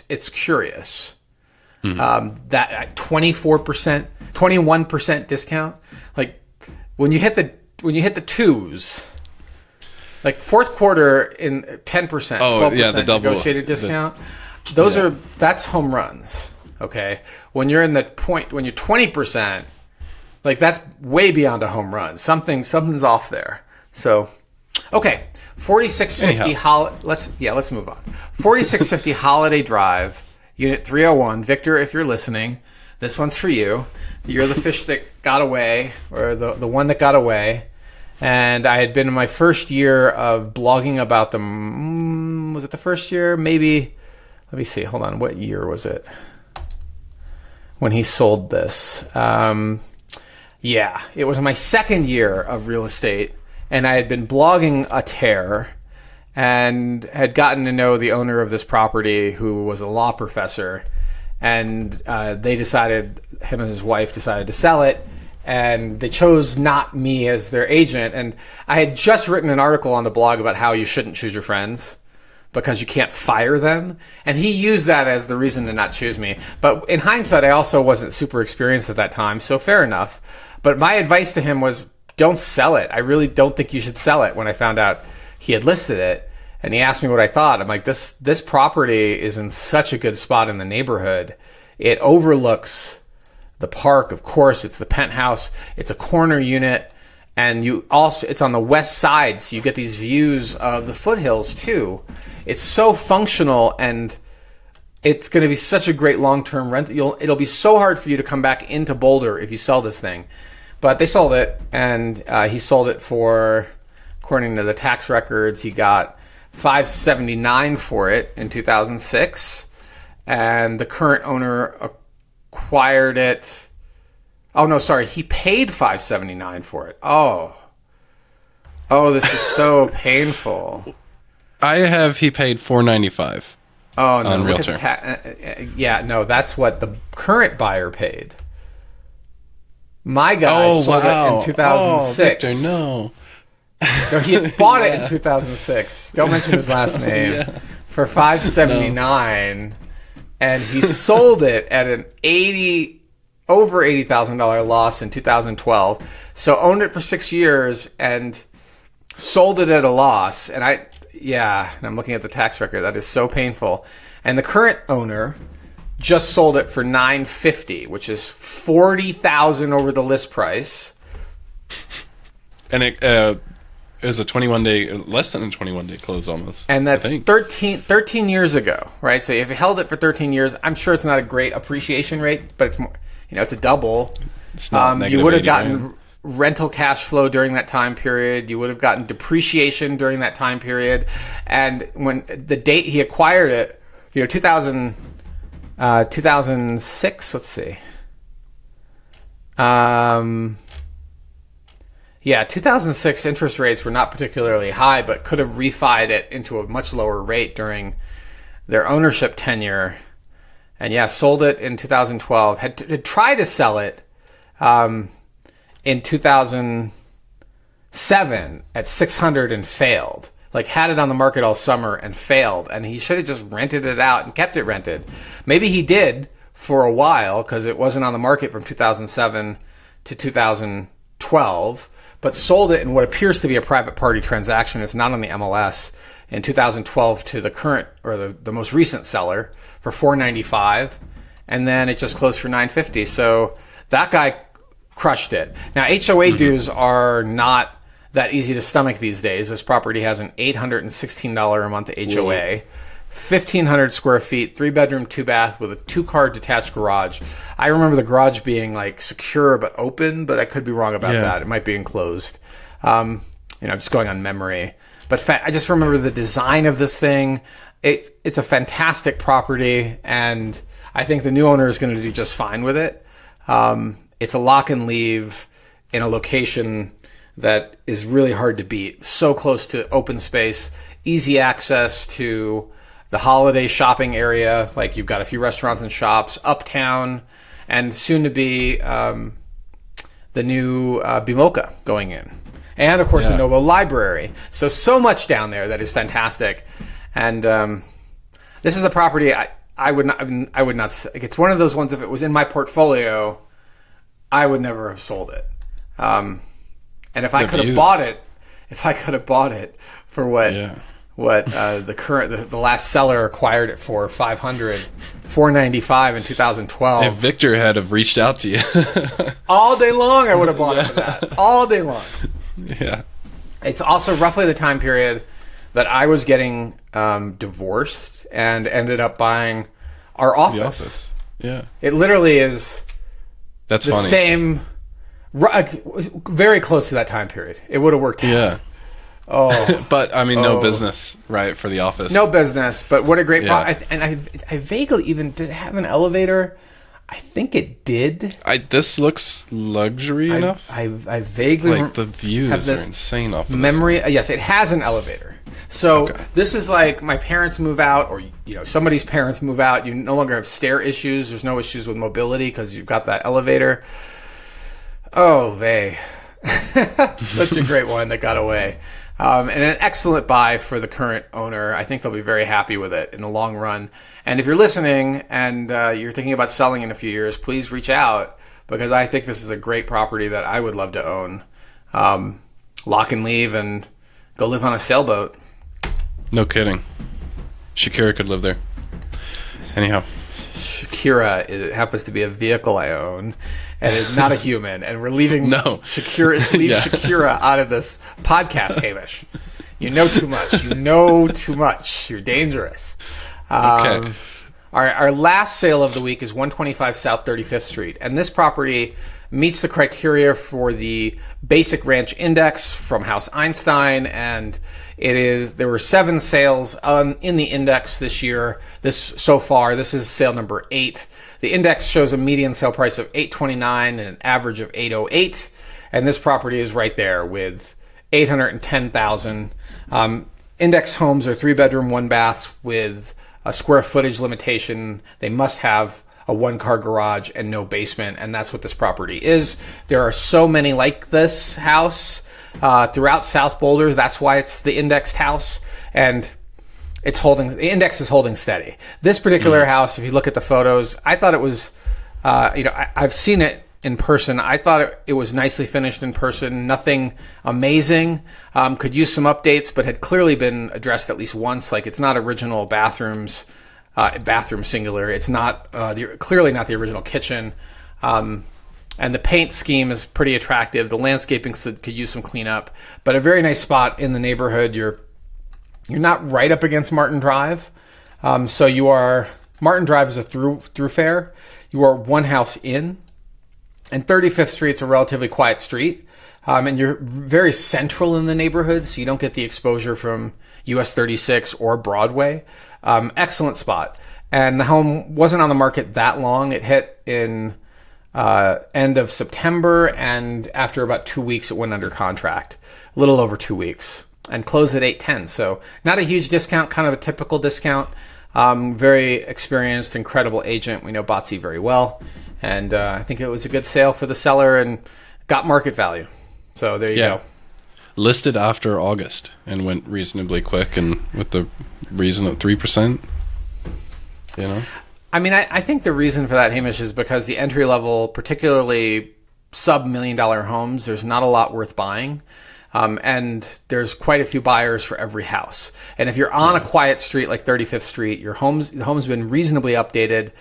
it's curious. Mm-hmm. That 24%, 21% discount, like when you hit the twos, like fourth quarter in 10%, 12% the double negotiated discount. That's home runs. Okay, when you're in the point, when you're 20%. Like, that's way beyond a home run. Something's off there. So, okay, 4650 let's move on. 4650 Holiday Drive, Unit 301. Victor, if you're listening, this one's for you. You're the fish that got away, or the one that got away. And I had been in my first year of blogging about them. Was it the first year? Maybe. Let me see. Hold on. What year was it when he sold this? Yeah, it was my second year of real estate, and I had been blogging a tear and had gotten to know the owner of this property, who was a law professor. And him and his wife decided to sell it, and they chose not me as their agent. And I had just written an article on the blog about how you shouldn't choose your friends because you can't fire them. And he used that as the reason to not choose me. But in hindsight, I also wasn't super experienced at that time, so fair enough. But my advice to him was, don't sell it. I really don't think you should sell it. When I found out he had listed it, and he asked me what I thought, I'm like, this property is in such a good spot in the neighborhood. It overlooks the park, of course. It's the penthouse. It's a corner unit. And it's on the west side, so you get these views of the foothills too. It's so functional, and it's going to be such a great long-term rent. It'll be so hard for you to come back into Boulder if you sell this thing. But they sold it, and he sold it for, according to the tax records, he got $579 for it in 2006, and the current owner acquired it. Oh no, sorry, he paid $579 for it. Oh, this is so painful. I have he paid $495. Oh no, on look Realtor. at the yeah, no, that's what the current buyer paid. My guy sold it in 2006. Oh, Victor, no. No, he had bought it in 2006. Don't mention his last name. For $579, and he sold it at an over $80,000 loss in 2012. So owned it for 6 years and sold it at a loss. And I'm looking at the tax record. That is so painful. And the current owner just sold it for $950, which is $40,000 over the list price. And it was a 21-day, less than a 21-day close almost. And that's 13 years ago, right? So if you held it for 13 years, I'm sure it's not a great appreciation rate, but it's more, it's a double. It's not you would have gotten rental cash flow during that time period. You would have gotten depreciation during that time period. And when the date he acquired it, 2006, let's see. 2006 interest rates were not particularly high, but could have refied it into a much lower rate during their ownership tenure. And sold it in 2012. Had tried to sell it in 2007 at $600 and failed. Like, had it on the market all summer and failed. And he should have just rented it out and kept it rented. Maybe he did for a while, because it wasn't on the market from 2007 to 2012. But sold it in what appears to be a private party transaction. It's not on the MLS in 2012 to the current, or the most recent seller, for $495, and then it just closed for $950. So that guy crushed it. Now, HOA dues are not that easy to stomach these days. This property has an $816 a month HOA, 1,500 square feet, 3-bedroom, 2-bath with a 2-car detached garage. I remember the garage being like secure but open, but I could be wrong about that. It might be enclosed. Just going on memory. But I just remember the design of this thing. It's a fantastic property, and I think the new owner is going to do just fine with it. It's a lock and leave in a location that is really hard to beat. So close to open space, easy access to the holiday shopping area. Like, you've got a few restaurants and shops uptown, and soon to be the new Bimoka going in. And, of course, the Novo Library. So much down there that is fantastic. And this is a property I would not. It's one of those ones, if it was in my portfolio, I would never have sold it. And if I could have bought it for what what the last seller acquired it for $495 in 2012. If Victor had have reached out to you all day long, I would have bought it for that. All day long. Yeah. It's also roughly the time period that I was getting divorced and ended up buying our office. The office. Yeah. It literally is That's the funny. same, very close to that time period. It would have worked out. Yeah. Oh, But I mean, no business, right, for the office. no business, but what a great Yeah. I vaguely even did it have an elevator. I think it did. This looks luxury enough. I vaguely Like the views have are this insane off of memory. Yes, it has an elevator. So this is like my parents move out, or somebody's parents move out. You no longer have stair issues. There's no issues with mobility because you've got that elevator. Oh, such a great one that got away. And an excellent buy for the current owner. I think they'll be very happy with it in the long run. And if you're listening and you're thinking about selling in a few years, please reach out because I think this is a great property that I would love to own. Lock and leave and go live on a sailboat. No kidding. Shakira could live there. Anyhow. Shakira, it happens to be a vehicle I own, and it's not a human. And we're leaving Shakira out of this podcast, Hamish. You know too much. You're dangerous. Okay. Our last sale of the week is 125 South 35th Street, and this property meets the criteria for the Basic Ranch Index from House Einstein, and there were 7 sales in the index this year. This is sale number 8. The index shows a median sale price of $829 and an average of $808, and this property is right there with $810,000. Index homes are 3-bedroom, 1-baths with a square footage limitation. They must have a 1-car garage and no basement, and that's what this property is. There are so many like this house throughout South Boulder. That's why it's the indexed house, and the index is holding steady. This particular house, if you look at the photos, I thought it was, I've seen it in person. I thought it was nicely finished in person. Nothing amazing. Could use some updates, but had clearly been addressed at least once. Like, it's not original bathrooms, bathroom singular. It's not clearly not the original kitchen. And the paint scheme is pretty attractive. The landscaping could use some cleanup, but a very nice spot in the neighborhood. You're not right up against Martin Drive. So Martin Drive is a thoroughfare. You are one house in. And 35th Street's a relatively quiet street. And you're very central in the neighborhood, so you don't get the exposure from US 36 or Broadway. Excellent spot. And the home wasn't on the market that long. It hit in end of September, and after about 2 weeks, it went under contract. A little over 2 weeks. And closed at $810. So not a huge discount, kind of a typical discount. Very experienced, incredible agent. We know Botsy very well. And I think it was a good sale for the seller and got market value. So there you go. Listed after August and went reasonably quick, and with the reason of 3%, I mean, I think the reason for that, Hamish, is because the entry level, particularly sub $1 million homes, there's not a lot worth buying. And there's quite a few buyers for every house. And if you're on a quiet street like 35th Street, the home's been reasonably updated.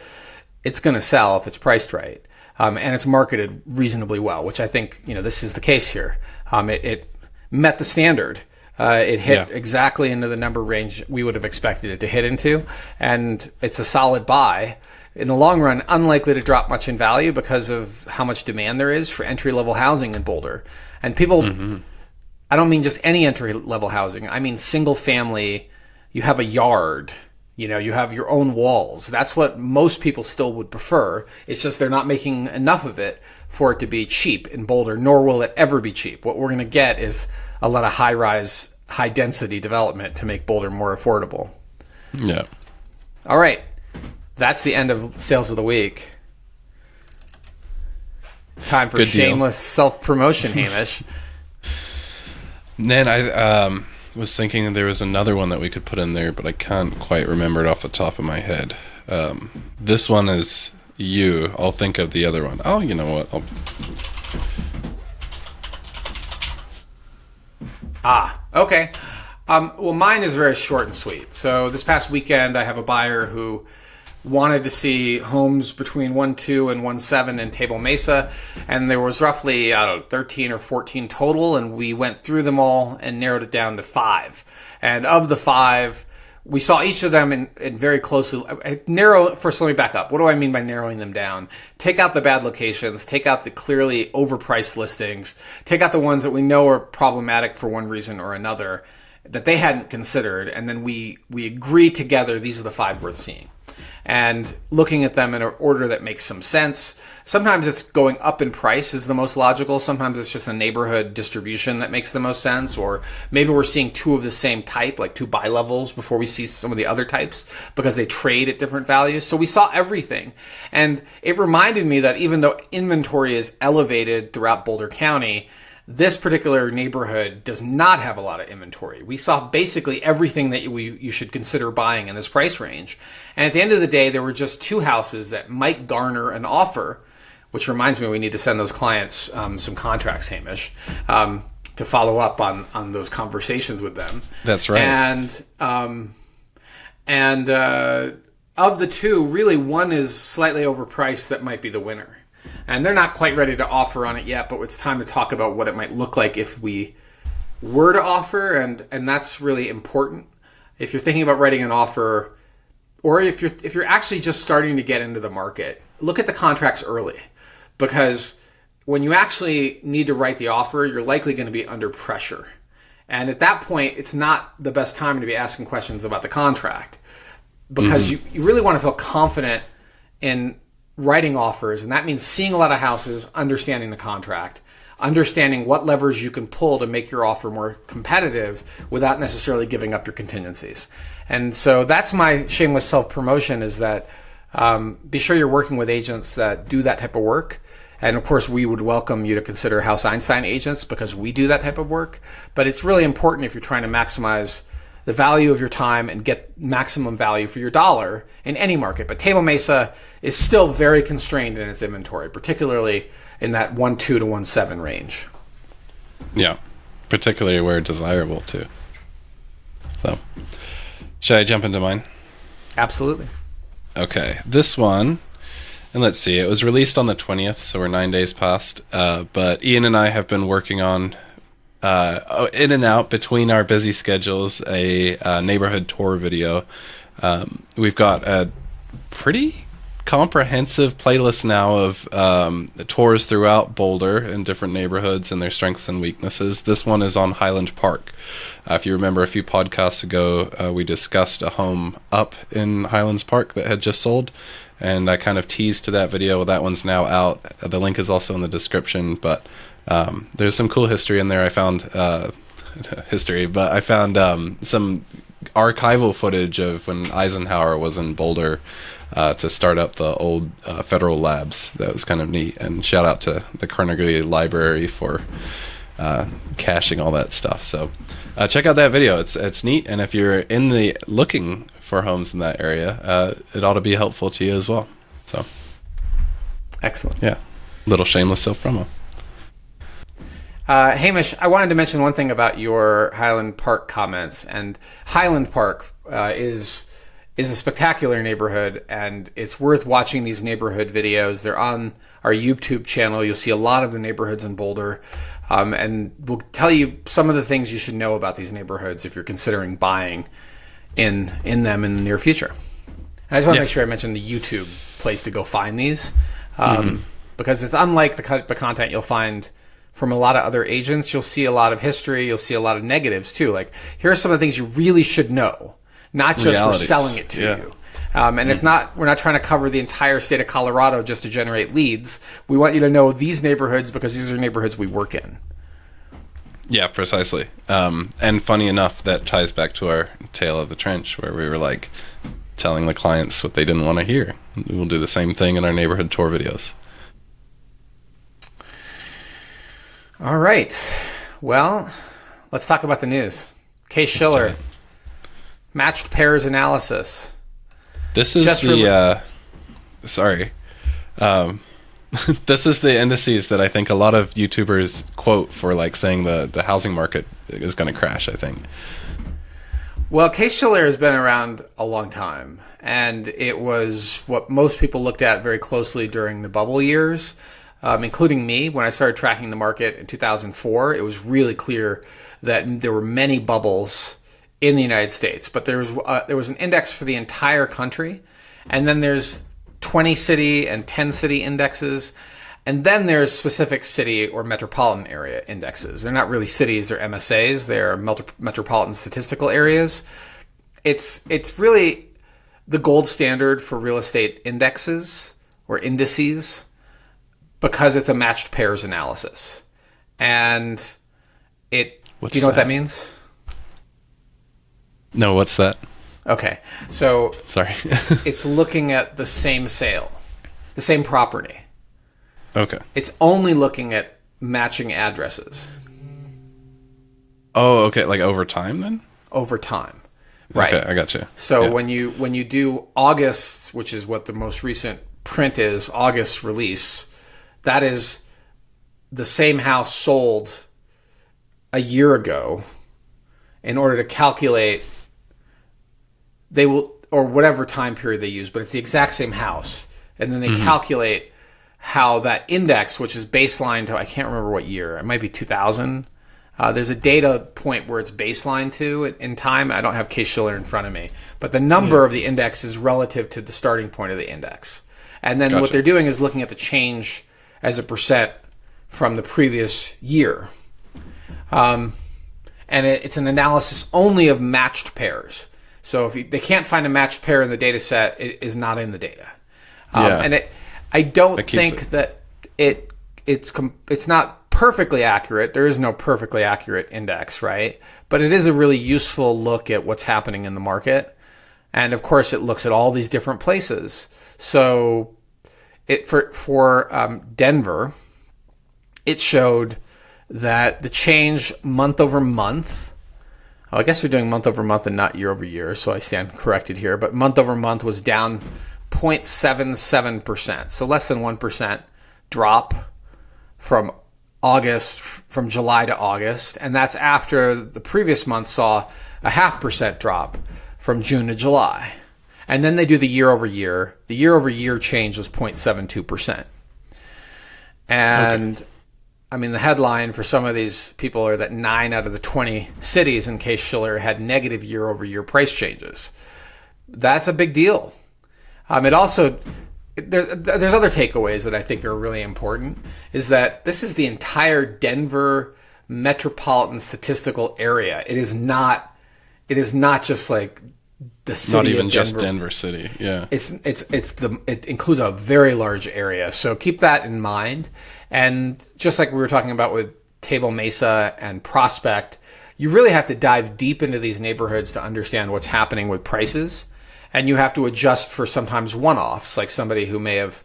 It's going to sell if it's priced right. And it's marketed reasonably well, which I think, this is the case here. It met the standard. It hit exactly into the number range we would have expected it to hit into. And it's a solid buy. In the long run, unlikely to drop much in value because of how much demand there is for entry-level housing in Boulder. And people... I don't mean just any entry-level housing. I mean single family. You have a yard. You have your own walls. That's what most people still would prefer. It's just they're not making enough of it for it to be cheap in Boulder, nor will it ever be cheap. What we're going to get is a lot of high-rise, high-density development to make Boulder more affordable. Yeah. All right. That's the end of Sales of the Week. It's time for shameless self-promotion, Hamish. Then I was thinking that there was another one that we could put in there, but I can't quite remember it off the top of my head. This one is you. I'll think of the other one. Oh, you know what? Okay. Well, mine is very short and sweet. So this past weekend, I have a buyer who wanted to see homes between 1.2 and 1.7 in Table Mesa, and there was roughly, 13 or 14 total, and we went through them all and narrowed it down to 5. And of the 5, we saw each of them in very closely narrow. First, let me back up. What do I mean by narrowing them down? Take out the bad locations, take out the clearly overpriced listings, take out the ones that we know are problematic for one reason or another that they hadn't considered, and then we agree together these are the 5 worth seeing. And looking at them in an order that makes some sense. Sometimes it's going up in price is the most logical. Sometimes it's just a neighborhood distribution that makes the most sense. Or maybe we're seeing 2 of the same type, like 2 buy levels before we see some of the other types because they trade at different values. So we saw everything. And it reminded me that even though inventory is elevated throughout Boulder County, this particular neighborhood does not have a lot of inventory. We saw basically everything that you should consider buying in this price range. And at the end of the day, there were just 2 houses that might garner an offer, which reminds me we need to send those clients some contracts, Hamish, to follow up on those conversations with them. That's right. And of the 2, really one is slightly overpriced that might be the winner. And they're not quite ready to offer on it yet, but it's time to talk about what it might look like if we were to offer, and that's really important. If you're thinking about writing an offer, or if you're actually just starting to get into the market, look at the contracts early, because when you actually need to write the offer, you're likely going to be under pressure. And at that point, it's not the best time to be asking questions about the contract, because you really want to feel confident in writing offers, and that means seeing a lot of houses, understanding the contract, understanding what levers you can pull to make your offer more competitive without necessarily giving up your contingencies. And so that's my shameless self-promotion, is that be sure you're working with agents that do that type of work. And of course, we would welcome you to consider House Einstein agents because we do that type of work. But it's really important if you're trying to maximize the value of your time and get maximum value for your dollar in any market. But Table Mesa is still very constrained in its inventory, particularly in that 1.2 to 1.7 range. Yeah, particularly where desirable too. So, should I jump into mine? Absolutely. Okay, this one, and let's see, it was released on the 20th, so we're 9 days past, but Ian and I have been working on in and out between our busy schedules, a neighborhood tour video. We've got a pretty comprehensive playlist now of tours throughout Boulder in different neighborhoods and their strengths and weaknesses. This one is on Highland Park. If you remember a few podcasts ago, we discussed a home up in Highlands Park that had just sold, and I kind of teased to that video. Well, that one's now out. The link is also in the description, but there's some cool history in there. I found some archival footage of when Eisenhower was in Boulder to start up the old federal labs. That was kind of neat. And shout out to the Carnegie Library for caching all that stuff. So check out that video. It's neat. And if you're looking for homes in that area, it ought to be helpful to you as well. So excellent. Yeah, little shameless self-promo. Hamish, I wanted to mention one thing about your Highland Park comments. And Highland Park is a spectacular neighborhood, and it's worth watching these neighborhood videos. They're on our YouTube channel. You'll see a lot of the neighborhoods in Boulder, and we'll tell you some of the things you should know about these neighborhoods if you're considering buying in them in the near future. And I just want to make sure I mention the YouTube place to go find these, because it's unlike the content you'll find from a lot of other agents. You'll see a lot of history. You'll see a lot of negatives too. Like, here are some of the things you really should know, not just for selling it to you. And we're not trying to cover the entire state of Colorado just to generate leads. We want you to know these neighborhoods because these are neighborhoods we work in. Yeah, precisely. And funny enough, that ties back to our tale of the trench, where we were like telling the clients what they didn't want to hear. We'll do the same thing in our neighborhood tour videos. All right. Well, let's talk about the news. Case-Shiller, matched pairs analysis. This is this is the indices that I think a lot of YouTubers quote for, like, saying the housing market is going to crash, I think. Well, Case-Shiller has been around a long time, and it was what most people looked at very closely during the bubble years, including me. When I started tracking the market in 2004, it was really clear that there were many bubbles in the United States, but there was an index for the entire country, and then there's 20 city and 10 city indexes. And then there's specific city or metropolitan area indexes. They're not really cities, they're MSAs. They're metropolitan statistical areas. It's really the gold standard for real estate indexes or indices because it's a matched pairs analysis. And do you know what that means? No, what's that? Okay. So sorry. It's looking at the same sale, the same property. Okay. It's only looking at matching addresses. Oh, okay. Like over time then? Over time. Right. Okay, I got you. So when you do August, which is what the most recent print is, August release, that is the same house sold a year ago in order to calculate or whatever time period they use, but it's the exact same house. And then they calculate how that index, which is baseline to, I can't remember what year, it might be 2000. There's a data point where it's baseline to in time. I don't have Case-Shiller in front of me, but the number of the index is relative to the starting point of the index. And then what they're doing is looking at the change as a percent from the previous year. And it's an analysis only of matched pairs. So if they can't find a matched pair in the data set, it is not in the data. I don't think that it's not perfectly accurate. There is no perfectly accurate index, right? But it is a really useful look at what's happening in the market. And of course, it looks at all these different places. So for Denver, it showed that the change month over month, I guess we're doing month over month and not year over year, so I stand corrected here, but month over month was down 0.77%, so less than 1% drop from July to August, and that's after the previous month saw a 0.5% drop from June to July. And then they do the year over year. The year over year change was 0.72%. And I mean, the headline for some of these people are that 9 out of the 20 cities in Case-Shiller had negative year over year price changes. That's a big deal. It also, there's other takeaways that I think are really important, is that this is the entire Denver metropolitan statistical area. It is not just like the city. Not even of just Denver City. Yeah. It includes a very large area. So keep that in mind. And just like we were talking about with Table Mesa and Prospect, you really have to dive deep into these neighborhoods to understand what's happening with prices. And you have to adjust for sometimes one-offs, like somebody who may have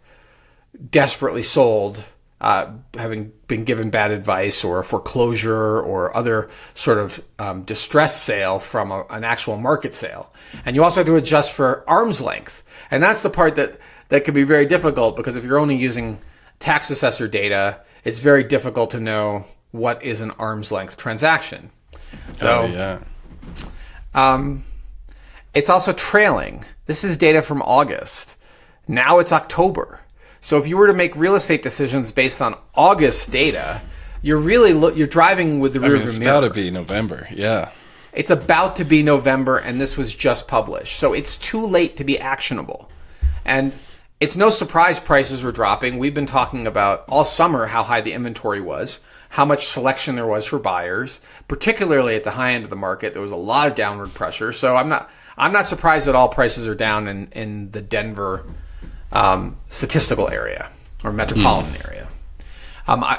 desperately sold, having been given bad advice or a foreclosure or other sort of distress sale from an actual market sale. And you also have to adjust for arm's length. And that's the part that can be very difficult, because if you're only using tax assessor data, it's very difficult to know what is an arm's length transaction. So, it's also trailing. This is data from August. Now it's October. So if you were to make real estate decisions based on August data, you're driving with the rearview mirror. It's got to be November. Yeah. It's about to be November, and this was just published. So it's too late to be actionable. And it's no surprise prices were dropping. We've been talking about all summer how high the inventory was, how much selection there was for buyers, particularly at the high end of the market. There was a lot of downward pressure. So I'm not surprised that all prices are down in the Denver statistical area or metropolitan area.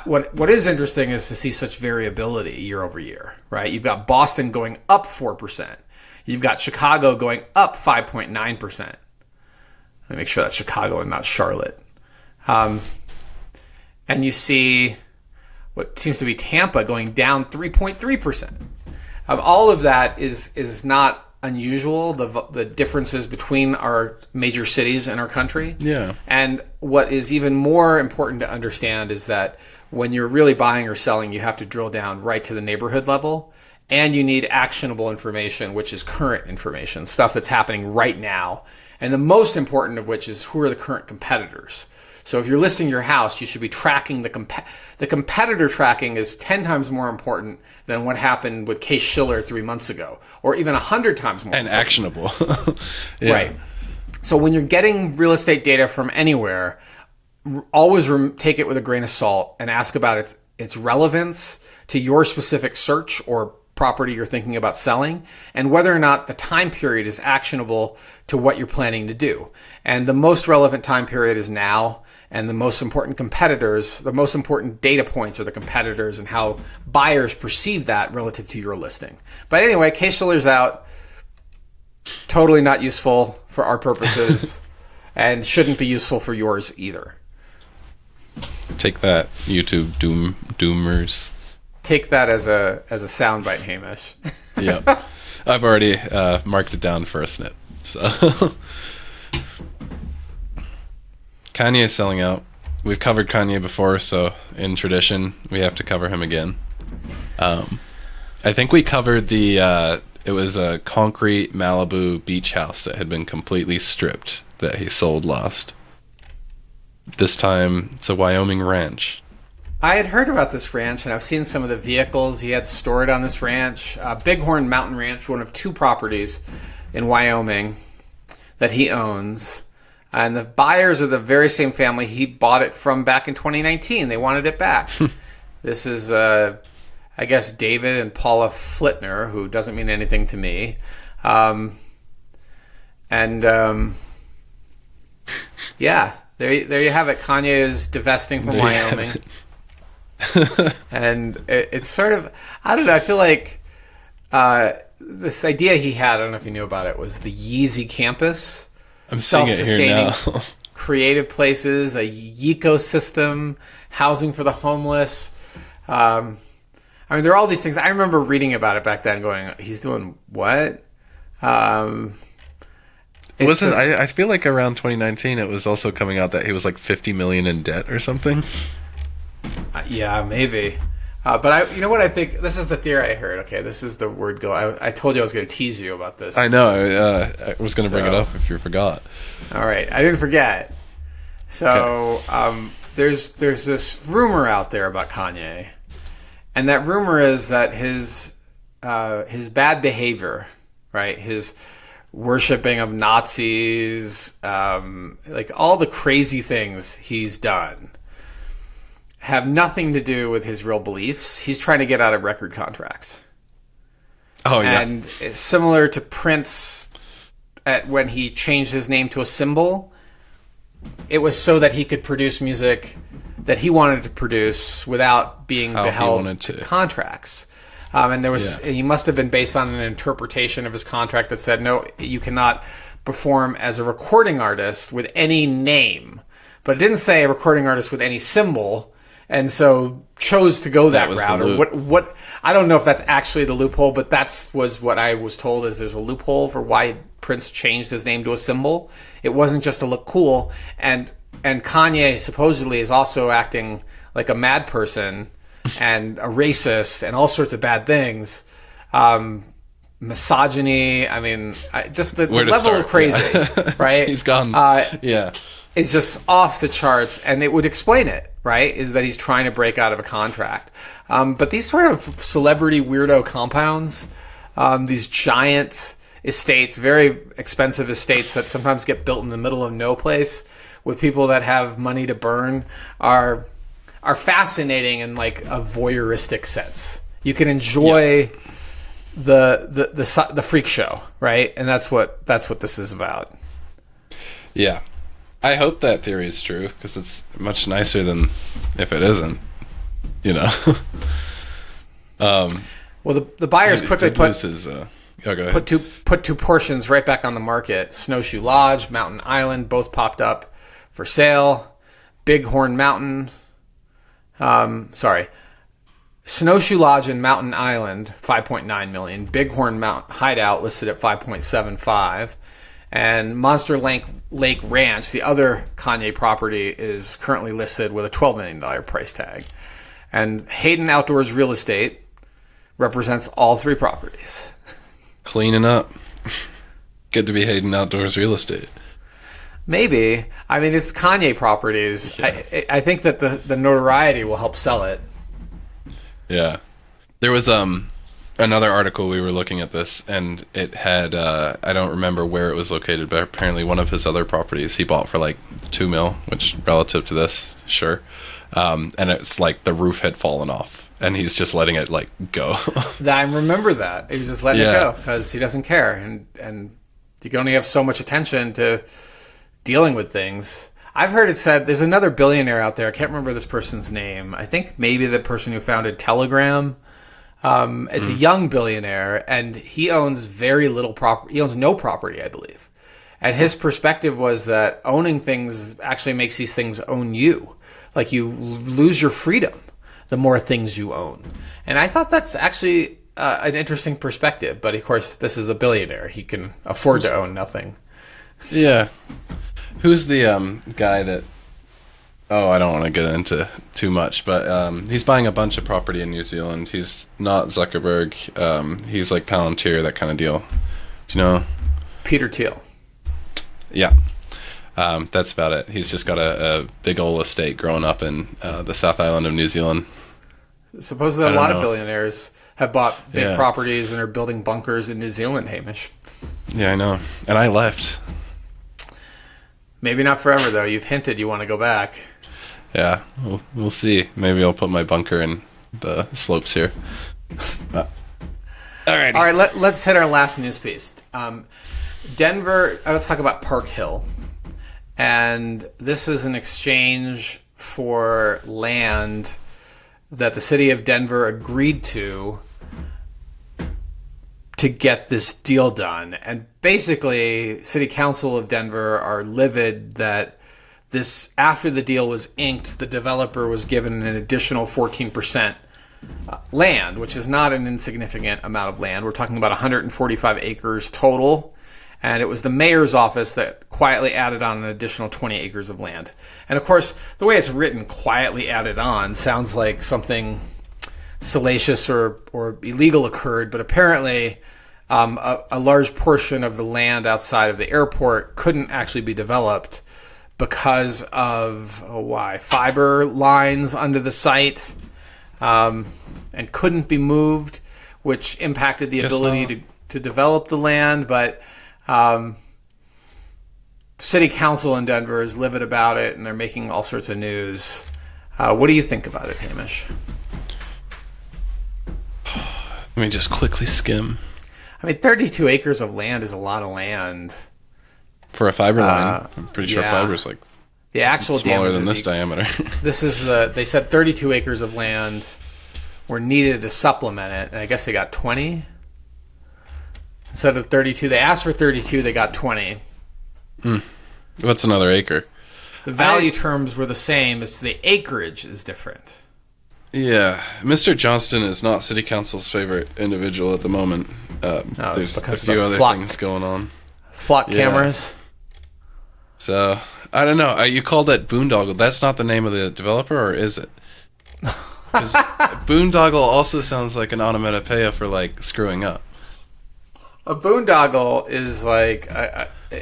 What is interesting is to see such variability year over year, right? You've got Boston going up 4%. You've got Chicago going up 5.9%. Let me make sure that's Chicago and not Charlotte. And you see what seems to be Tampa going down 3.3%. All of that is not unusual, the differences between our major cities in our country. Yeah. And what is even more important to understand is that when you're really buying or selling, you have to drill down right to the neighborhood level. and you need actionable information, which is current information, stuff that's happening right now. And the most important of which is who are the current competitors. So if you're listing your house, you should be tracking the competitor tracking is 10 times more important than what happened with Case-Shiller 3 months ago, or even 100 times more. And important. Actionable. Yeah. Right. So when you're getting real estate data from anywhere, always take it with a grain of salt and ask about its relevance to your specific search or property you're thinking about selling, and whether or not the time period is actionable to what you're planning to do. And the most relevant time period is now, and the most important competitors, the most important data points are the competitors and how buyers perceive that relative to your listing. But anyway, Case-Shiller's out. Totally not useful for our purposes and shouldn't be useful for yours either. Take that, YouTube doomers. Take that as a soundbite, Hamish. Yep. I've already marked it down for a snip. So Kanye is selling out. We've covered Kanye before, so in tradition, we have to cover him again. I think we covered it was a concrete Malibu beach house that had been completely stripped that he sold lost. This time, it's a Wyoming ranch. I had heard about this ranch, and I've seen some of the vehicles he had stored on this ranch. Bighorn Mountain Ranch, one of 2 properties in Wyoming that he owns. And the buyers are the very same family he bought it from back in 2019. They wanted it back. This is, I guess, David and Paula Flitner, who doesn't mean anything to me. Yeah, there you have it. Kanye is divesting from Wyoming. And it's sort of, I don't know, I feel like this idea he had, I don't know if you knew about it, was the Yeezy campus. I'm seeing it here now. Creative places, a ecosystem, housing for the homeless. I mean, there are all these things. I remember reading about it back then going, he's doing what? I feel like around 2019 it was also coming out that he was like 50 million in debt or something. Yeah, maybe. But you know what I think? This is the theory I heard. Okay, this is the word go. I told you I was going to tease you about this. I know. I was going to bring it up if you forgot. All right, I didn't forget. So there's this rumor out there about Kanye, and that rumor is that his bad behavior, right? His worshiping of Nazis, like all the crazy things he's done, have nothing to do with his real beliefs. He's trying to get out of record contracts. Oh, yeah. And it's similar to Prince when he changed his name to a symbol. It was so that he could produce music that he wanted to produce without being beheld to contracts. And there was he must have been based on an interpretation of his contract that said, no, you cannot perform as a recording artist with any name. But it didn't say a recording artist with any symbol. And so chose to go that route. Or what I don't know if that's actually the loophole, but was what I was told is there's a loophole for why Prince changed his name to a symbol. It wasn't just to look cool. And Kanye supposedly is also acting like a mad person and a racist and all sorts of bad things. Misogyny. I mean, just the level of crazy, right? He's gone. Is just off the charts, and it would explain it, right? Is that he's trying to break out of a contract. But these sort of celebrity weirdo compounds, these giant estates, very expensive estates that sometimes get built in the middle of no place with people that have money to burn, are fascinating in like a voyeuristic sense. You can enjoy the freak show, right? And that's what this is about. Yeah. I hope that theory is true because it's much nicer than if it isn't, you know. Well, the buyers quickly put two portions right back on the market. Snowshoe Lodge, Mountain Island, both popped up for sale. Bighorn Mountain, Snowshoe Lodge and Mountain Island, $5.9 million. Bighorn Mountain Hideout listed at $5.75. And Monster Lake Ranch, the other Kanye property, is currently listed with a $12 million price tag. And Hayden Outdoors Real Estate represents all three properties. Cleaning up. Good to be Hayden Outdoors Real Estate. Maybe. I mean, it's Kanye properties. Yeah. I think that the notoriety will help sell it. Yeah. There was another article, we were looking at this, and it had, I don't remember where it was located, but apparently one of his other properties he bought for like $2 million, which relative to this, sure. And it's like the roof had fallen off, and he's just letting it like go. I remember that. He was just letting it go because he doesn't care, and you can only have so much attention to dealing with things. I've heard it said there's another billionaire out there. I can't remember this person's name. I think maybe the person who founded Telegram. It's a young billionaire, and he owns very little property. He owns no property, I believe. And his perspective was that owning things actually makes these things own you. Like, you lose your freedom the more things you own. And I thought that's actually an interesting perspective. But, of course, this is a billionaire. He can afford to own nothing. Yeah. Who's the guy that... Oh, I don't want to get into too much, but he's buying a bunch of property in New Zealand. He's not Zuckerberg. He's like Palantir, that kind of deal. Do you know? Peter Thiel. Yeah. That's about it. He's just got a big old estate growing up in the South Island of New Zealand. Supposedly a lot of billionaires have bought big properties and are building bunkers in New Zealand, Hamish. Yeah, I know. And I left. Maybe not forever, though. You've hinted you want to go back. Yeah, we'll see. Maybe I'll put my bunker in the slopes here. All right, let's hit our last news piece. Denver, let's talk about Park Hill. And this is an exchange for land that the city of Denver agreed to get this deal done. And basically, City Council of Denver are livid that this, after the deal was inked, the developer was given an additional 14% land, which is not an insignificant amount of land. We're talking about 145 acres total. And it was the mayor's office that quietly added on an additional 20 acres of land. And of course, the way it's written, quietly added on, sounds like something salacious or illegal occurred, but apparently a large portion of the land outside of the airport couldn't actually be developed because of fiber lines under the site, and couldn't be moved, which impacted the ability to develop the land. But City Council in Denver is livid about it, and they're making all sorts of news. What do you think about it, Hamish? Let me just quickly skim. I mean, 32 acres of land is a lot of land. For a fiber line, I'm pretty sure fiber's like the actual smaller than this diameter. This is they said 32 acres of land were needed to supplement it, and I guess they got 20. Instead of 32, they asked for 32, they got 20. What's another acre? The value terms were the same, it's the acreage is different. Yeah, Mr. Johnston is not City Council's favorite individual at the moment. There's a few other things going on. Flock cameras. So, I don't know. You called it Boondoggle. That's not the name of the developer, or is it? Because Boondoggle also sounds like an onomatopoeia for, like, screwing up. A boondoggle is like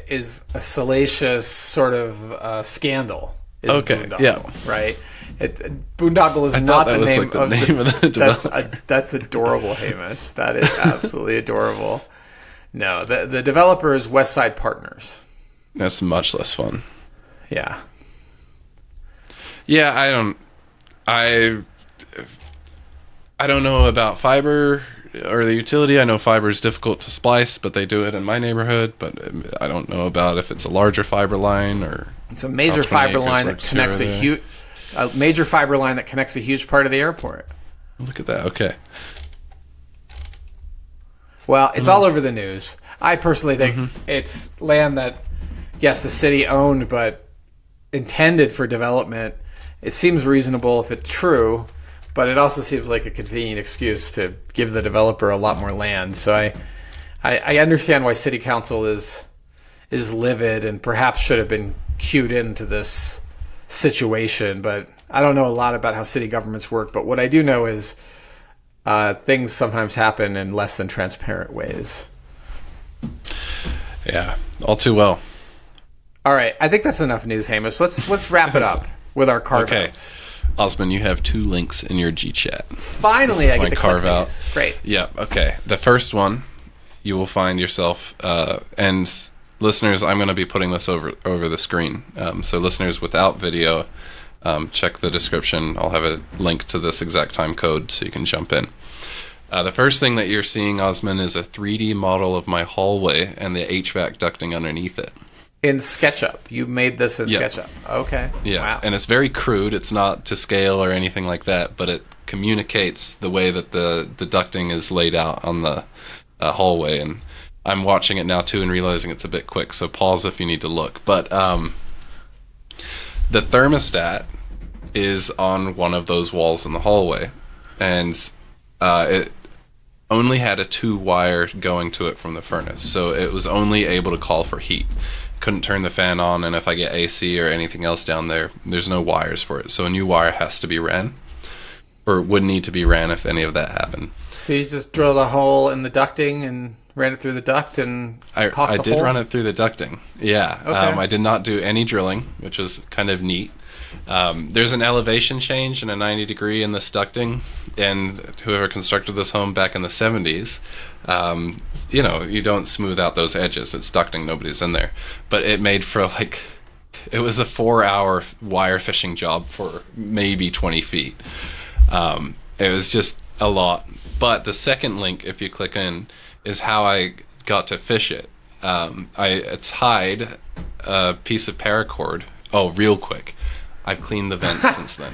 is a salacious sort of scandal. Okay, yeah. Right? Boondoggle is not the name of the developer. That's adorable, Hamish. That is absolutely adorable. No, the developer is Westside Partners. That's much less fun. Yeah. Yeah, I don't know about fiber or the utility. I know fiber is difficult to splice, but they do it in my neighborhood. But I don't know about if it's a larger fiber line or it's a major fiber line that connects a major fiber line that connects a huge part of the airport. Look at that. Okay. Well, it's all over the news. I personally think it's land that, yes, the city owned, but intended for development. It seems reasonable if it's true, but it also seems like a convenient excuse to give the developer a lot more land. So I understand why City Council is livid and perhaps should have been cued into this situation, but I don't know a lot about how city governments work. But what I do know is things sometimes happen in less than transparent ways. Yeah, all too well. All right, I think that's enough news, Hamish. Let's wrap it up with our Carveouts. Okay. Osman, you have 2 links in your G-chat. Finally, I get to click these. Great. Yeah, okay. The first one, you will find yourself, and listeners, I'm going to be putting this over the screen. So listeners without video, check the description. I'll have a link to this exact time code so you can jump in. The first thing that you're seeing, Osman, is a 3D model of my hallway and the HVAC ducting underneath it. In SketchUp. You made this in SketchUp. Okay. Yeah. Wow. And it's very crude. It's not to scale or anything like that, but it communicates the way that the ducting is laid out on the hallway. And I'm watching it now too and realizing it's a bit quick, so pause if you need to look. But the thermostat is on one of those walls in the hallway, and it only had a 2-wire going to it from the furnace, so it was only able to call for heat. Couldn't turn the fan on, and if I get AC or anything else down there, there's no wires for it, so a new wire has to be ran, or would need to be ran if any of that happened. So you just drilled a hole in the ducting and ran it through the duct and I did run it through the ducting. Yeah. Okay. I did not do any drilling, which was kind of neat. There's an elevation change and a 90-degree in this ducting, and whoever constructed this home back in the 70s, you don't smooth out those edges. It's ducting, nobody's in there. But it made for it was a 4-hour wire fishing job for maybe 20 feet. It was just a lot. But the second link, if you click in, is how I got to fish it. I tied a piece of paracord. Oh, real quick. I've cleaned the vents since then.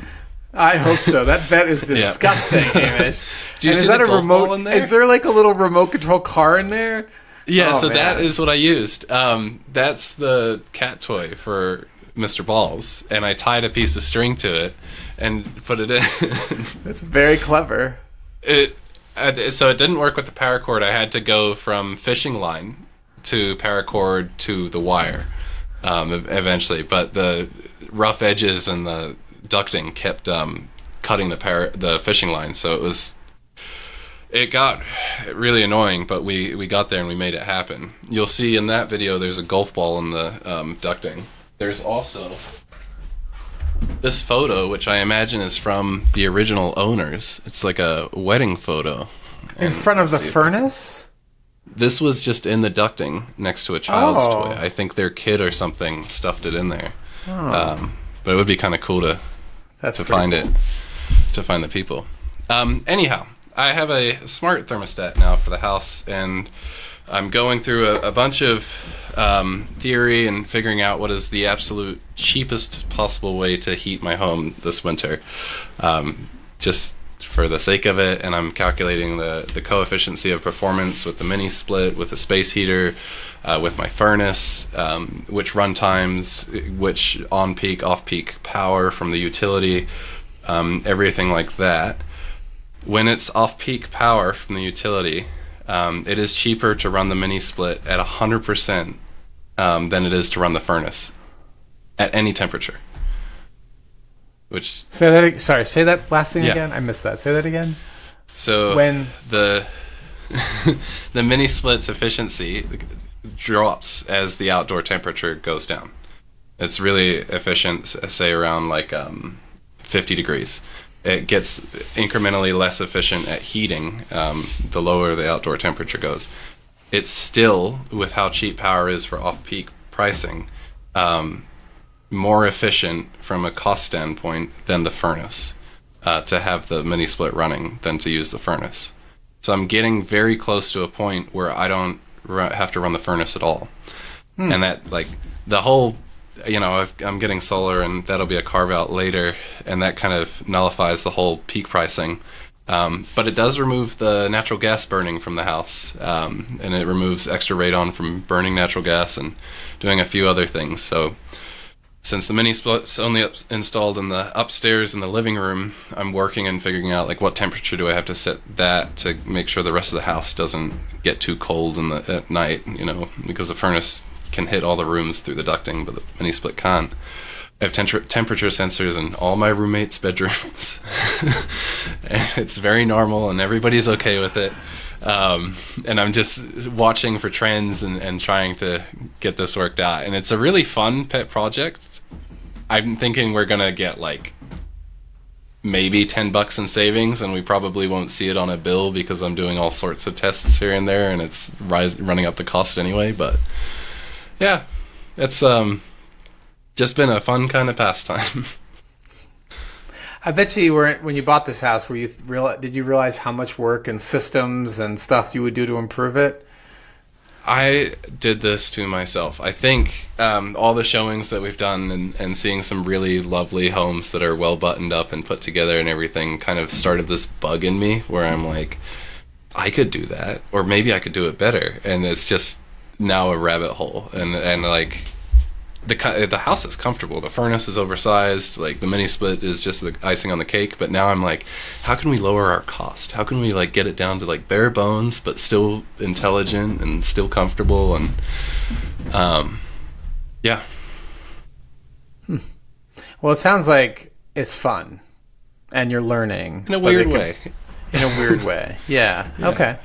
I hope so. That is disgusting, Hamish. Do you see that the a golf remote? ball in there? Is there like a little remote control car in there? Yeah, Oh, man. that is what I used. That's the cat toy for Mr. Balls, and I tied a piece of string to it and put it in. That's very clever. So it didn't work with the paracord. I had to go from fishing line to paracord to the wire eventually, but the rough edges and the ducting kept cutting the fishing line, so it got really annoying, but we got there and we made it happen. You'll see in that video there's a golf ball in the ducting. There's also this photo, which I imagine is from the original owners. It's like a wedding photo. In front of the furnace? This was just in the ducting next to a child's Oh. toy. I think their kid or something stuffed it in there. Oh. But it would be kind of cool to find it, to find the people. Anyhow, I have a smart thermostat now for the house, and I'm going through a bunch of theory and figuring out what is the absolute cheapest possible way to heat my home this winter, just for the sake of it. And I'm calculating the coefficient of performance with the mini split, with the space heater, with my furnace, which run times, which on-peak, off-peak power from the utility, everything like that. When it's off-peak power from the utility, it is cheaper to run the mini split at 100% than it is to run the furnace at any temperature. Which Say that last thing again. I missed that. Say that again. So when the mini split's efficiency drops as the outdoor temperature goes down. It's really efficient, say around 50 degrees. It gets incrementally less efficient at heating the lower the outdoor temperature goes. It's still, with how cheap power is for off-peak pricing, more efficient from a cost standpoint than the furnace to have the mini split running than to use the furnace. So I'm getting very close to a point where I don't have to run the furnace at all. And that, the whole, I'm getting solar, and that'll be a Carveout later, and that kind of nullifies the whole peak pricing. But it does remove the natural gas burning from the house, and it removes extra radon from burning natural gas and doing a few other things. So since the mini split's only installed in the upstairs in the living room, I'm working and figuring out what temperature do I have to set that to make sure the rest of the house doesn't get too cold at night, because the furnace can hit all the rooms through the ducting, but the mini split can't. I have temperature sensors in all my roommates' bedrooms. And it's very normal, and everybody's okay with it. And I'm just watching for trends and trying to get this worked out. And it's a really fun pet project. I'm thinking we're going to get like maybe $10 in savings, and we probably won't see it on a bill because I'm doing all sorts of tests here and there, and it's running up the cost anyway. But yeah, it's just been a fun kind of pastime. I bet you weren't, when you bought this house, did you realize how much work and systems and stuff you would do to improve it? I did this to myself. I think all the showings that we've done and seeing some really lovely homes that are well buttoned up and put together and everything kind of started this bug in me where I'm like, I could do that, or maybe I could do it better. And it's just now a rabbit hole. And like, the house is comfortable. The furnace is oversized. Like, the mini split is just the icing on the cake. But now I'm like, how can we lower our cost? How can we like get it down to like bare bones, but still intelligent and still comfortable? And yeah. Well, it sounds like it's fun, and you're learning in a weird way. In a weird way, yeah. Okay.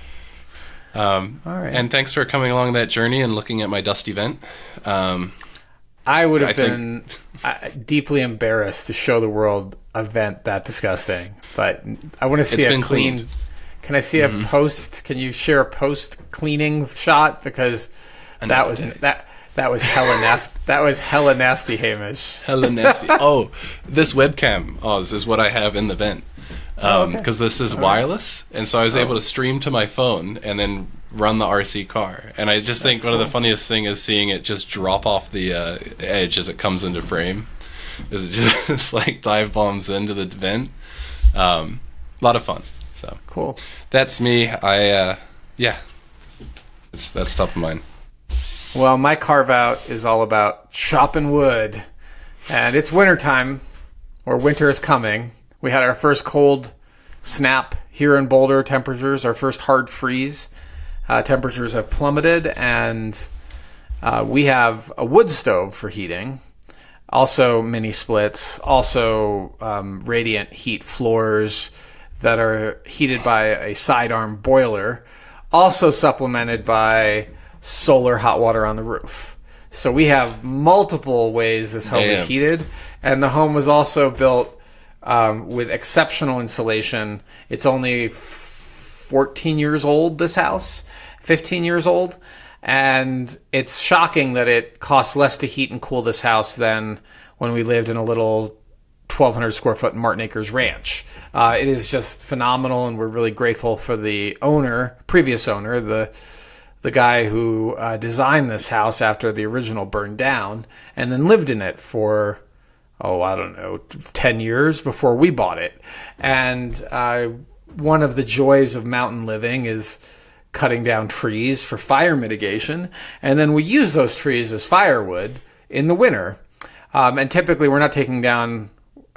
All right. And thanks for coming along that journey and looking at my dusty vent. I would have been deeply embarrassed to show the world a vent that disgusting, but I want to see a clean. Can I see a post? Can you share a post cleaning shot? Because that was hella nasty. That was hella nasty, Hamish. Hella nasty. Oh, this webcam. Oh, this is what I have in the vent. Because this is wireless, and so I was able to stream to my phone and then run the RC car. And I just think one of the funniest thing is seeing it just drop off the edge as it comes into frame. Is it just like dive bombs into the vent? A lot of fun. So cool. That's me. That's top of mind. Well, my Carveout is all about chopping wood, and it's wintertime, or winter is coming. We had our first cold snap here in Boulder. Temperatures, our first hard freeze. Temperatures have plummeted, and we have a wood stove for heating. Also mini splits. Also radiant heat floors that are heated by a sidearm boiler. Also supplemented by solar hot water on the roof. So we have multiple ways this home is heated, and the home was also built with exceptional insulation. It's only 14 years old, this house, 15 years old. And it's shocking that it costs less to heat and cool this house than when we lived in a little 1,200 square foot Martin Acres ranch. It is just phenomenal, and we're really grateful for the previous owner, the guy who designed this house after the original burned down, and then lived in it for 10 years before we bought it. And one of the joys of mountain living is cutting down trees for fire mitigation. And then we use those trees as firewood in the winter. And typically we're not taking down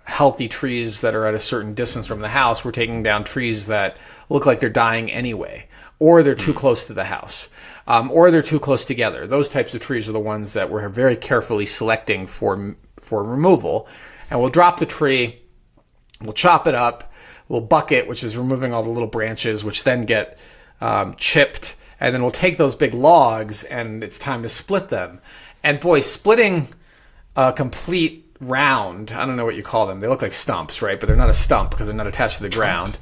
healthy trees that are at a certain distance from the house. We're taking down trees that look like they're dying anyway, or they're too close to the house, or they're too close together. Those types of trees are the ones that we're very carefully selecting for removal. And we'll drop the tree, we'll chop it up, we'll buck it, which is removing all the little branches, which then get chipped, and then we'll take those big logs, and it's time to split them. And boy, splitting a complete round, I don't know what you call them, they look like stumps, right? But they're not a stump because they're not attached to the ground.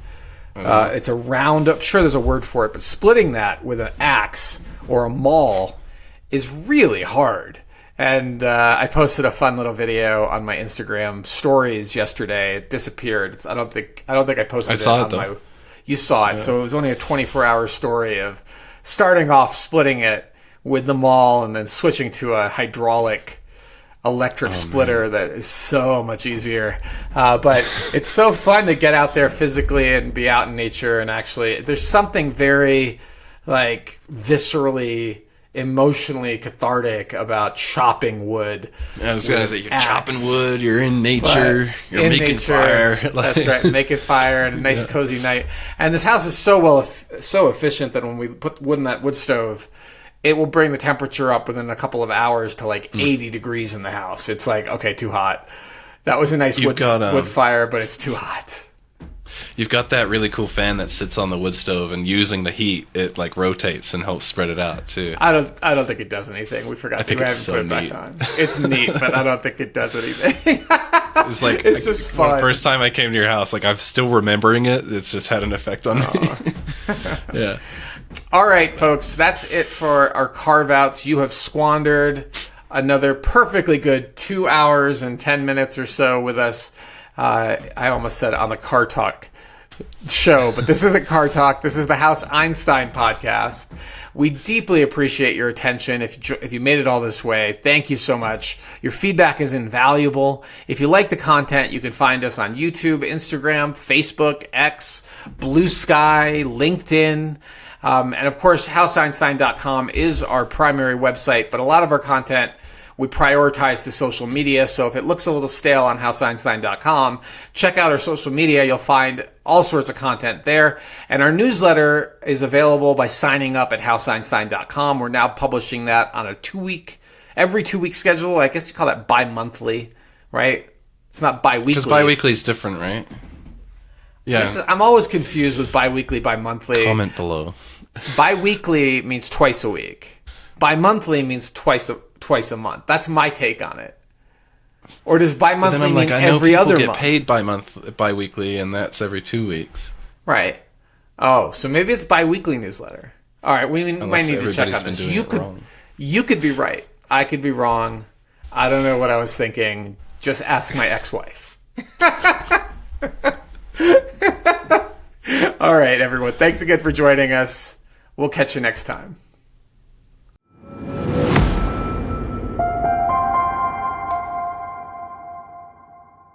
It's a round up, sure there's a word for it, but splitting that with an axe or a maul is really hard. And I posted a fun little video on my Instagram stories yesterday. It disappeared. I don't think I posted it on my. You saw it, so it was only a 24-hour story of starting off splitting it with the maul and then switching to a hydraulic electric splitter that is so much easier. But it's so fun to get out there physically and be out in nature, and actually, there's something very like viscerally, emotionally cathartic about chopping wood. I was going to say, you're chopping wood, you're in nature, you're making fire. That's right, making fire and a nice cozy night. And this house is so efficient that when we put wood in that wood stove, it will bring the temperature up within a couple of hours to like 80 degrees in the house. It's like, okay, too hot. That was a nice wood fire, but it's too hot. You've got that really cool fan that sits on the wood stove, and using the heat, it like rotates and helps spread it out too. I don't think it does anything. We forgot. I think it's so neat. Back on. It's neat, but I don't think it does anything. It's like it's just fun. The first time I came to your house, like I'm still remembering it. It's just had an effect on me. Yeah. All right, folks, that's it for our carve-outs. You have squandered another perfectly good 2 hours and 10 minutes or so with us. I almost said on the Car Talk show, but this isn't Car Talk. This is the House Einstein podcast. We deeply appreciate your attention. If you made it all this way, thank you so much. Your feedback is invaluable. If you like the content, you can find us on YouTube, Instagram, Facebook, X, Blue Sky, LinkedIn. And of course, houseeinstein.com is our primary website, but a lot of our content we prioritize the social media. So if it looks a little stale on houseeinstein.com, check out our social media. You'll find all sorts of content there. And our newsletter is available by signing up at houseeinstein.com. We're now publishing that on a every 2 week schedule. I guess you call that bi-monthly, right? It's not bi-weekly. Because bi-weekly is different, right? Yeah. I'm always confused with bi-weekly, bi-monthly. Comment below. Bi-weekly means twice a week. Bi-monthly means twice a month. That's my take on it. Or does bi-monthly mean every other month? I know people get paid bi-weekly, and that's every 2 weeks. Right. Oh, so maybe it's bi-weekly newsletter. All right, we might need to check on this. You could be right. I could be wrong. I don't know what I was thinking. Just ask my ex-wife. All right, everyone. Thanks again for joining us. We'll catch you next time.